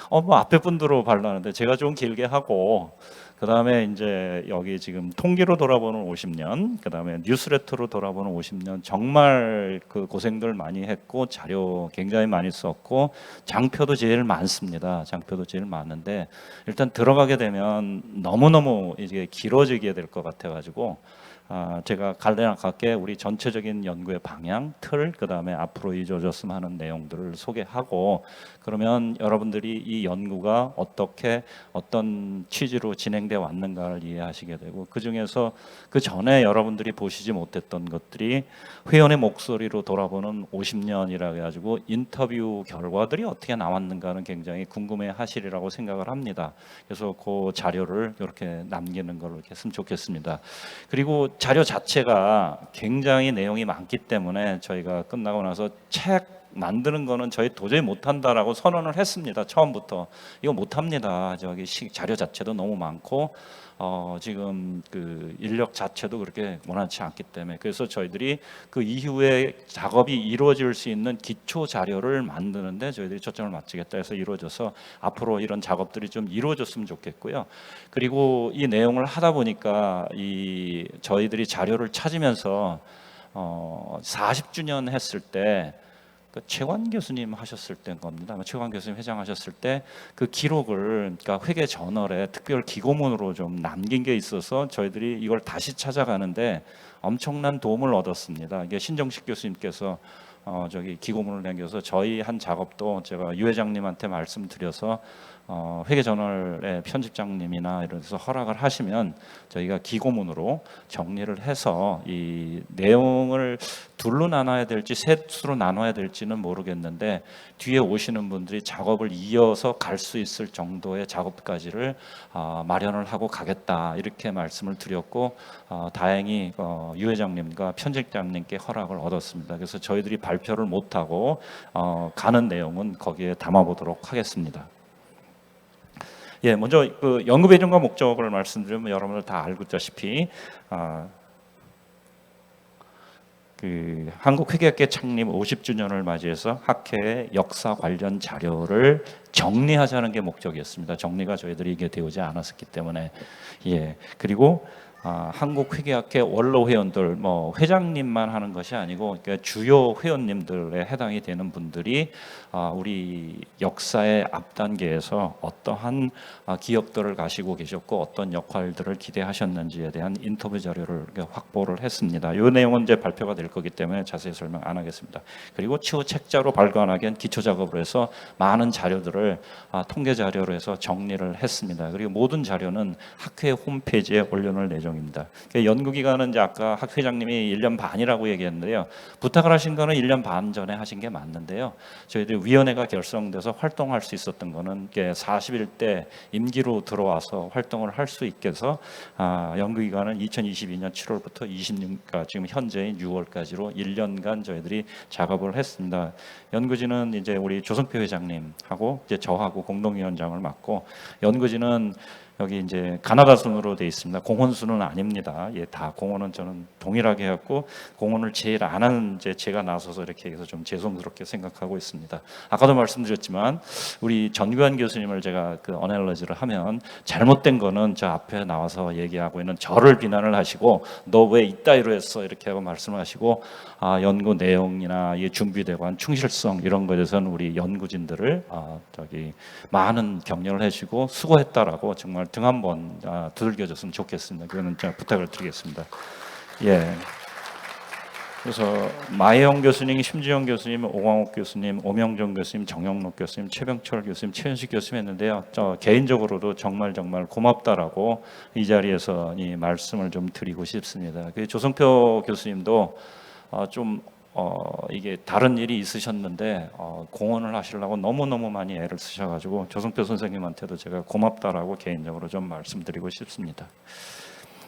뭐 앞에 분들로 반란하는데 제가 좀 길게 하고 그다음에 이제 여기 지금 통계로 돌아보는 50년, 그다음에 뉴스레터로 돌아보는 50년 정말 그 고생들 많이 했고 자료 굉장히 많이 썼고 장표도 제일 많습니다. 장표도 제일 많은데 일단 들어가게 되면 너무너무 이제 길어지게 될 것 같아가지고 제가 갈래나가게 우리 전체적인 연구의 방향, 틀, 그다음에 앞으로 이루어졌으면 하는 내용들을 소개하고 그러면 여러분들이 이 연구가 어떻게 어떤 취지로 진행되어 왔는가를 이해하시게 되고 그 중에서 그 전에 여러분들이 보시지 못했던 것들이 회원의 목소리로 돌아보는 50년이라 해가지고 인터뷰 결과들이 어떻게 나왔는가는 굉장히 궁금해하시리라고 생각을 합니다. 그래서 그 자료를 이렇게 남기는 걸로 이렇게 했으면 좋겠습니다. 그리고 자료 자체가 굉장히 내용이 많기 때문에 저희가 끝나고 나서 책 만드는 거는 저희 도저히 못한다라고 선언을 했습니다. 처음부터 이거 못합니다. 저기 자료 자체도 너무 많고 지금 그 인력 자체도 그렇게 원활치 않기 때문에 그래서 저희들이 그 이후에 작업이 이루어질 수 있는 기초 자료를 만드는데 저희들이 초점을 맞추겠다 해서 이루어져서 앞으로 이런 작업들이 좀 이루어졌으면 좋겠고요. 그리고 이 내용을 하다 보니까 이 저희들이 자료를 찾으면서 40주년 했을 때 최관 교수님 하셨을 때인 겁니다. 아마 최관 교수님 회장하셨을 때 그 기록을 그러니까 회계 저널에 특별 기고문으로 좀 남긴 게 있어서 저희들이 이걸 다시 찾아가는데 엄청난 도움을 얻었습니다. 이게 신정식 교수님께서 저기 기고문을 남겨서 저희 한 작업도 제가 유 회장님한테 말씀드려서 회계저널의 편집장님이나 이런 데서 허락을 하시면 저희가 기고문으로 정리를 해서 이 내용을 둘로 나눠야 될지 셋으로 나눠야 될지는 모르겠는데 뒤에 오시는 분들이 작업을 이어서 갈 수 있을 정도의 작업까지를 마련을 하고 가겠다 이렇게 말씀을 드렸고 다행히 유 회장님과 편집장님께 허락을 얻었습니다. 그래서 저희들이 발표를 못하고 가는 내용은 거기에 담아보도록 하겠습니다. 예, 먼저 그 연구 배경과 목적을 말씀드리면 여러분들 다 알고 있다시피 그 한국회계학회 창립 50주년을 맞이해서 학회의 역사 관련 자료를 정리하자는 게 목적이었습니다. 정리가 저희들이 이게 되지 않았었기 때문에 예 그리고 한국회계학회 원로 회원들 뭐 회장님만 하는 것이 아니고 그러니까 주요 회원님들에 해당이 되는 분들이 우리 역사의 앞단계에서 어떠한 기억들을 가지고 계셨고 어떤 역할들을 기대하셨는지에 대한 인터뷰 자료를 확보를 했습니다. 이 내용은 이제 발표가 될 거기 때문에 자세히 설명 안 하겠습니다. 그리고 추후 책자로 발간하기 위한 기초 작업을 해서 많은 자료들을 통계 자료로 해서 정리를 했습니다. 그리고 모든 자료는 학회 홈페이지에 올려놓을 예정입니다. 연구 기간은 이제 아까 학 회장님이 1년 반이라고 얘기했는데요. 부탁을 하신 거는 1년 반 전에 하신 게 맞는데요. 저희들이 위원회가 결성돼서 활동할 수 있었던 거는 40일 임기로 들어와서 활동을 할 수 있게 해서 연구 기간은 2022년 7월부터 26까 지금 현재인 6월까지로 1년간 저희들이 작업을 했습니다. 연구진은 이제 우리 조성표 회장님하고 이제 저하고 공동위원장을 맡고 연구진은 여기 이제 가나다 순으로 되어 있습니다. 공원 순은 아닙니다. 예, 다 공원은 저는 동일하게 해갖고 공원을 제일 안 하는 이제 제가 나서서 이렇게 해서 좀 죄송스럽게 생각하고 있습니다. 아까도 말씀드렸지만 우리 전규환 교수님을 제가 그 어널러지를 하면 잘못된 거는 저 앞에 나와서 얘기하고 있는 저를 비난을 하시고 너 왜 이따위로 했어 이렇게 하고 말씀을 하시고 연구 내용이나 이 준비되고 한 충실성 이런 거에 대해서는 우리 연구진들을 많은 격려를 해주시고 수고했다라고 정말 등 한번 두들겨줬으면 좋겠습니다. 그거는 제가 부탁을 드리겠습니다. 예. 그래서 마혜영 교수님, 심지영 교수님, 오광옥 교수님, 오명정 교수님, 정영록 교수님, 최병철 교수님, 최현식 교수님 했는데요. 저 개인적으로도 정말 고맙다라고 이 자리에서 이 말씀을 좀 드리고 싶습니다. 그 조성표 교수님도 이게 다른 일이 있으셨는데 공헌을 하시려고 너무너무 많이 애를 쓰셔가지고 조성표 선생님한테도 제가 고맙다라고 개인적으로 좀 말씀드리고 싶습니다.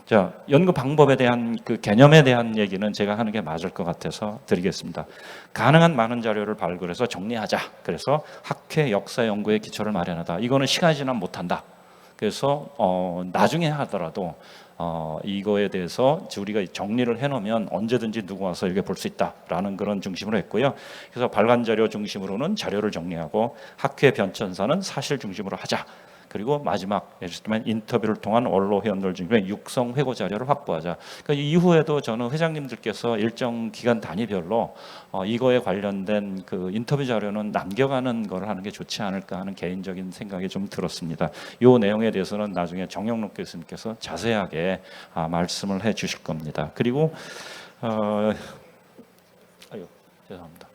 자, 연구 방법에 대한 그 개념에 대한 얘기는 제가 하는 게 맞을 것 같아서 드리겠습니다. 가능한 많은 자료를 발굴해서 정리하자. 그래서 학회 역사 연구의 기초를 마련하다. 이거는 시간이 지나면 못한다. 그래서 나중에 하더라도 이거에 대해서 우리가 정리를 해놓으면 언제든지 누구 와서 이렇게 볼 수 있다라는 그런 중심으로 했고요. 그래서 발간 자료 중심으로는 자료를 정리하고 학회 변천사는 사실 중심으로 하자. 그리고 마지막 예를 들면 인터뷰를 통한 원로 회원들 중에 육성 회고 자료를 확보하자. 그러니까 이후에도 저는 회장님들께서 일정 기간 단위별로 이거에 관련된 그 인터뷰 자료는 남겨가는 걸 하는 게 좋지 않을까 하는 개인적인 생각이 좀 들었습니다. 이 내용에 대해서는 나중에 정영록 교수님께서 자세하게 말씀을 해주실 겁니다. 그리고 죄송합니다.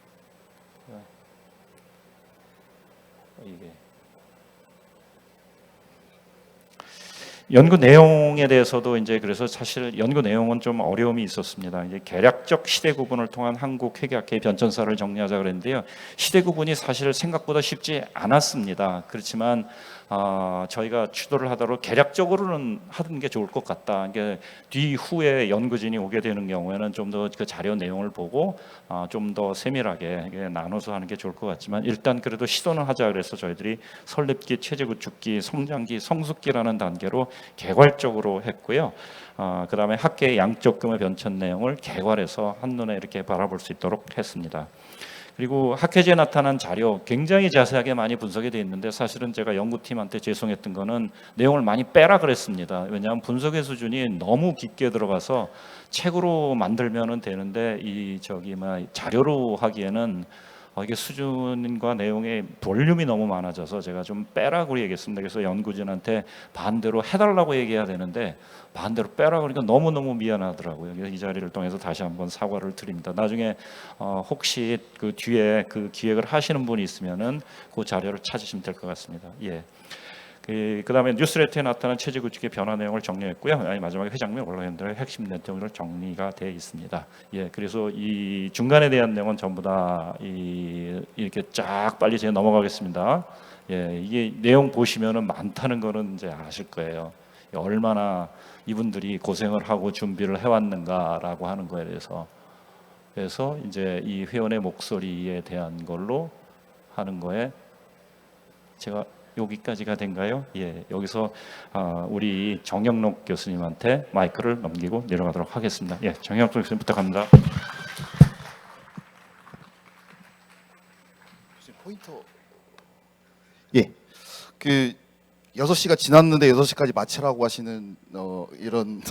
이게 연구 내용에 대해서도 이제 그래서 사실 연구 내용은 좀 어려움이 있었습니다. 이제 계략적 시대 구분을 통한 한국 회계학회의 변천사를 정리하자 그랬는데요. 시대 구분이 사실 생각보다 쉽지 않았습니다. 그렇지만 저희가 추도를 하더라도 계략적으로는 하는 게 좋을 것 같다. 이게 뒤후에 연구진이 오게 되는 경우에는 좀 더 그 자료 내용을 보고 좀 더 세밀하게 나눠서 하는 게 좋을 것 같지만 일단 그래도 시도는 하자 그래서 저희들이 설립기, 체제구축기, 성장기, 성숙기라는 단계로 개괄적으로 했고요. 그 다음에 학계의 양적금의 변천 내용을 개괄해서 한눈에 이렇게 바라볼 수 있도록 했습니다. 그리고 학회지에 나타난 자료 굉장히 자세하게 많이 분석이 되어 있는데 사실은 제가 연구팀한테 죄송했던 거는 내용을 많이 빼라 그랬습니다. 왜냐하면 분석의 수준이 너무 깊게 들어가서 책으로 만들면은 되는데 자료로 하기에는 이게 수준과 내용의 볼륨이 너무 많아져서 제가 좀 빼라고 얘기했습니다. 그래서 연구진한테 반대로 해달라고 얘기해야 되는데 반대로 빼라고 그러니까 너무너무 미안하더라고요. 그래서 이 자리를 통해서 다시 한번 사과를 드립니다. 나중에 혹시 그 뒤에 그 기획을 하시는 분이 있으면은 그 자료를 찾으시면 될 것 같습니다. 예. 그다음에 뉴스레터에 나타난 체제 구축의 변화 내용을 정리했고요. 마지막에 회장님 원로원들의 핵심 내용으로 정리가 되어 있습니다. 예, 그래서 이 중간에 대한 내용은 전부 다 이렇게 쫙 빨리 제가 넘어가겠습니다. 예, 이게 내용 보시면은 많다는 거는 이제 아실 거예요. 얼마나 이분들이 고생을 하고 준비를 해왔는가라고 하는 거에 대해서. 그래서 이제 이 회원의 목소리에 대한 걸로 하는 거에 제가 여기까지가 된가요? 예, 여기서 우리 정영록 교수님한테 마이크를 넘기고 내려가도록 하겠습니다. 예, 정영록 교수님 부탁합니다. 포인터. 예, 6시가 지났는데 6시까지 마치라고 하시는 이런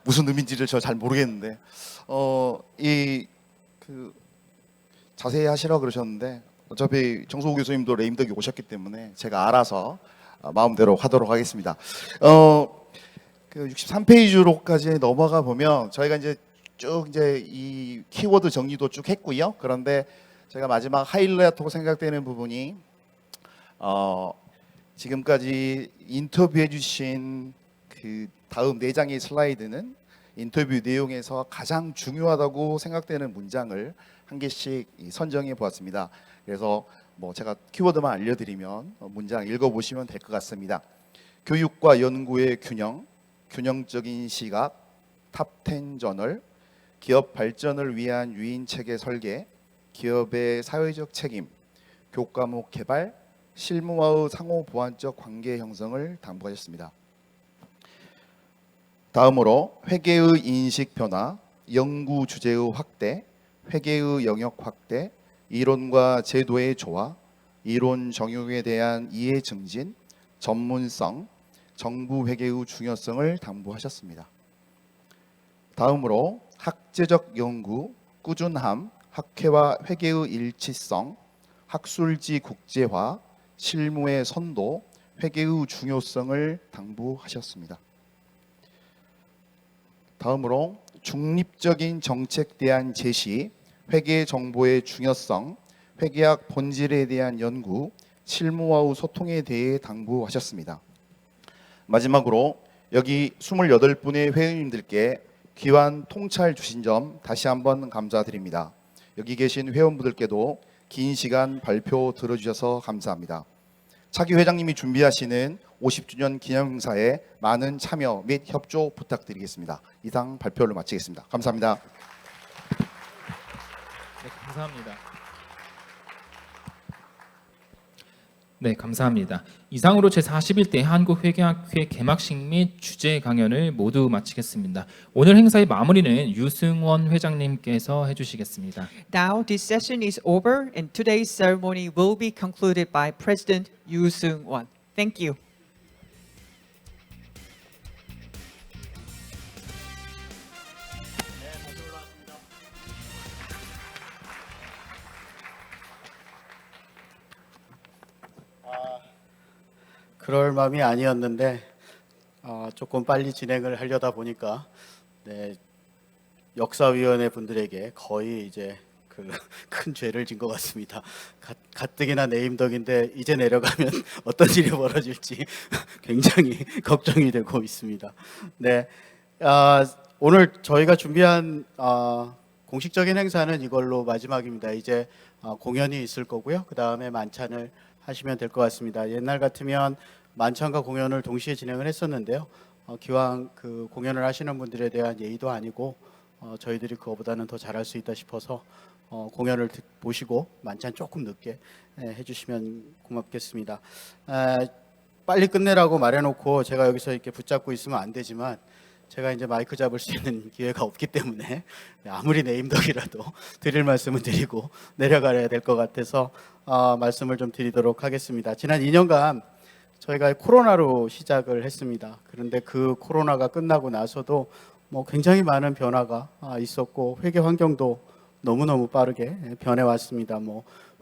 무슨 의미인지를 저 잘 모르겠는데 자세히 하시라고 그러셨는데 어차피 정소우 교수님도 레임덕이 오셨기 때문에 제가 알아서 마음대로 하도록 하겠습니다. 63페이지로까지 넘어가 보면 저희가 이제 쭉 이 키워드 정리도 쭉 했고요. 그런데 제가 마지막 하이라이트로 생각되는 부분이 지금까지 인터뷰해 주신 그 다음 4장의 슬라이드는 인터뷰 내용에서 가장 중요하다고 생각되는 문장을 한 개씩 선정해 보았습니다. 그래서 제가 키워드만 알려드리면 문장 읽어보시면 될 것 같습니다. 교육과 연구의 균형, 균형적인 시각, 탑10 저널, 기업 발전을 위한 유인 체계 설계, 기업의 사회적 책임, 교과목 개발, 실무와의 상호 보완적 관계 형성을 당부하셨습니다. 다음으로 회계의 인식 변화, 연구 주제의 확대, 회계의 영역 확대, 이론과 제도의 조화, 이론 정용에 대한 이해 증진, 전문성, 정부 회계의 중요성을 당부하셨습니다. 다음으로 학제적 연구, 꾸준함, 학회와 회계의 일치성, 학술지 국제화, 실무의 선도, 회계의 중요성을 당부하셨습니다. 다음으로 중립적인 정책 대안 제시, 회계 정보의 중요성, 회계학 본질에 대한 연구, 실무와의 소통에 대해 당부하셨습니다. 마지막으로 여기 28분의 회원님들께 귀한 통찰 주신 점 다시 한번 감사드립니다. 여기 계신 회원분들께도 긴 시간 발표 들어주셔서 감사합니다. 차기 회장님이 준비하시는 50주년 기념행사에 많은 참여 및 협조 부탁드리겠습니다. 이상 발표를 마치겠습니다. 감사합니다. 네, 감사합니다. 네, 감사합니다. 이상으로 제41대 한국회계학회 개막식 및 주제 강연을 모두 마치겠습니다. 오늘 행사의 마무리는 유승원 회장님께서 해주시겠습니다. Now this session is over and today's ceremony will be concluded by President Yoo Seung-won. Thank you. 그럴 마음이 아니었는데 조금 빨리 진행을 하려다 보니까 역사위원회 분들에게 거의 이제 큰 죄를 진 것 같습니다. 가뜩이나 네임덕인데 이제 내려가면 어떤 일이 벌어질지 굉장히 걱정이 되고 있습니다. 네, 오늘 저희가 준비한 공식적인 행사는 이걸로 마지막입니다. 이제 공연이 있을 거고요. 그 다음에 만찬을 하시면 될 것 같습니다. 옛날 같으면 만찬과 공연을 동시에 진행을 했었는데요. 기왕 그 공연을 하시는 분들에 대한 예의도 아니고 저희들이 그거보다는 더 잘할 수 있다 싶어서 공연을 보시고 만찬 조금 늦게 해주시면 고맙겠습니다. 빨리 끝내라고 말해놓고 제가 여기서 이렇게 붙잡고 있으면 안 되지만 제가 이제 마이크 잡을 수 있는 기회가 없기 때문에 아무리 네임덕이라도 드릴 말씀은 드리고 내려가야 될 것 같아서 말씀을 좀 드리도록 하겠습니다. 지난 2년간 저희가 코로나로 시작을 했습니다. 그런데 그 코로나가 끝나고 나서도 굉장히 많은 변화가 있었고 회계 환경도 너무너무 빠르게 변해왔습니다.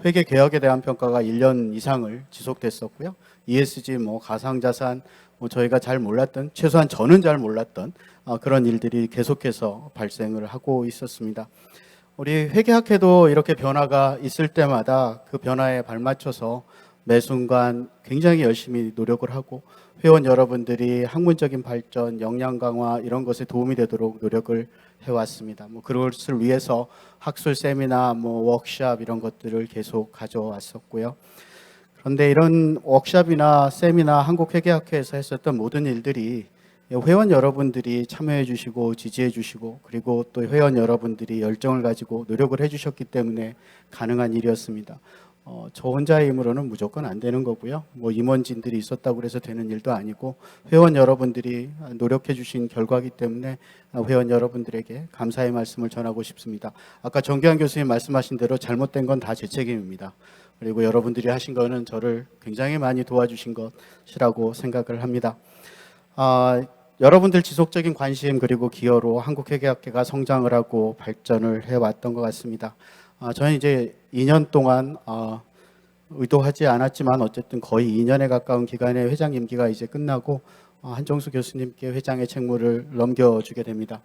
회계 개혁에 대한 평가가 1년 이상을 지속됐었고요. ESG, 가상자산, 저희가 잘 몰랐던, 최소한 저는 잘 몰랐던 그런 일들이 계속해서 발생을 하고 있었습니다. 우리 회계학회도 이렇게 변화가 있을 때마다 그 변화에 발맞춰서 매 순간 굉장히 열심히 노력을 하고 회원 여러분들이 학문적인 발전, 역량 강화 이런 것에 도움이 되도록 노력을 해왔습니다. 그것을 위해서 학술 세미나, 워크숍 이런 것들을 계속 가져왔었고요. 그런데 이런 워크숍이나 세미나 한국회계학회에서 했었던 모든 일들이 회원 여러분들이 참여해 주시고 지지해 주시고 그리고 또 회원 여러분들이 열정을 가지고 노력을 해 주셨기 때문에 가능한 일이었습니다. 저 혼자의 힘으로는 무조건 안 되는 거고요. 임원진들이 있었다고 해서 되는 일도 아니고 회원 여러분들이 노력해 주신 결과이기 때문에 회원 여러분들에게 감사의 말씀을 전하고 싶습니다. 아까 정규환 교수님 말씀하신 대로 잘못된 건 다 제 책임입니다. 그리고 여러분들이 하신 거는 저를 굉장히 많이 도와주신 것이라고 생각을 합니다. 여러분들 지속적인 관심 그리고 기여로 한국회계학회가 성장을 하고 발전을 해왔던 것 같습니다. 저는 이제 2년 동안 의도하지 않았지만 어쨌든 거의 2년에 가까운 기간의 회장 임기가 이제 끝나고 한정수 교수님께 회장의 책무를 넘겨주게 됩니다.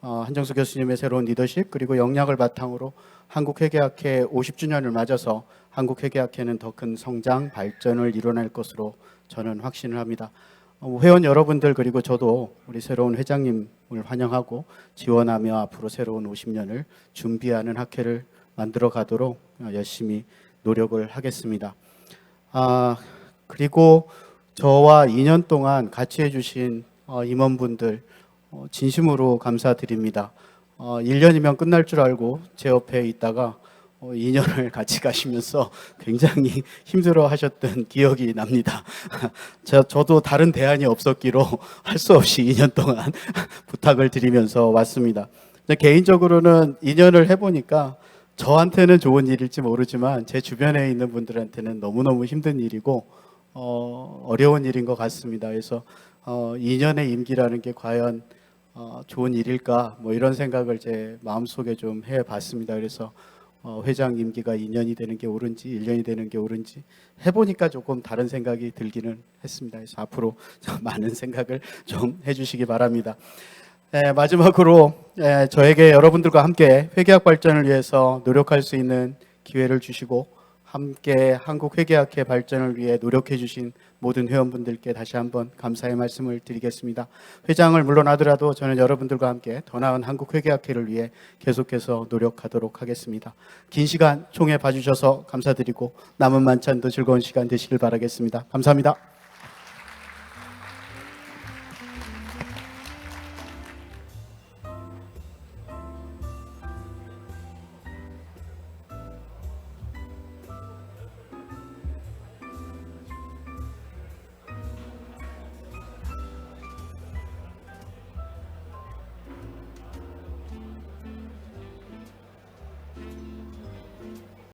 한정수 교수님의 새로운 리더십 그리고 역량을 바탕으로 한국회계학회 50주년을 맞아서 한국회계학회는 더 큰 성장, 발전을 이뤄낼 것으로 저는 확신을 합니다. 회원 여러분들 그리고 저도 우리 새로운 회장님을 환영하고 지원하며 앞으로 새로운 50년을 준비하는 학회를 만들어 가도록 열심히 노력을 하겠습니다. 그리고 저와 2년 동안 같이 해주신 임원분들 진심으로 감사드립니다. 1년이면 끝날 줄 알고 제 옆에 있다가 2년을 같이 가시면서 굉장히 힘들어 하셨던 기억이 납니다. 저도 다른 대안이 없었기로 할 수 없이 2년 동안 부탁을 드리면서 왔습니다. 개인적으로는 2년을 해보니까 저한테는 좋은 일일지 모르지만 제 주변에 있는 분들한테는 너무너무 힘든 일이고 어려운 일인 것 같습니다. 그래서 2년의 임기라는 게 과연 좋은 일일까 뭐 이런 생각을 제 마음속에 좀 해봤습니다. 그래서 회장 임기가 2년이 되는 게 옳은지 1년이 되는 게 옳은지 해보니까 조금 다른 생각이 들기는 했습니다. 그래서 앞으로 좀 많은 생각을 좀 해주시기 바랍니다. 마지막으로 저에게 여러분들과 함께 회계학 발전을 위해서 노력할 수 있는 기회를 주시고 함께 한국 회계학회 발전을 위해 노력해 주신 모든 회원분들께 다시 한번 감사의 말씀을 드리겠습니다. 회장을 물러나더라도 저는 여러분들과 함께 더 나은 한국 회계학회를 위해 계속해서 노력하도록 하겠습니다. 긴 시간 총회 봐주셔서 감사드리고 남은 만찬도 즐거운 시간 되시길 바라겠습니다. 감사합니다.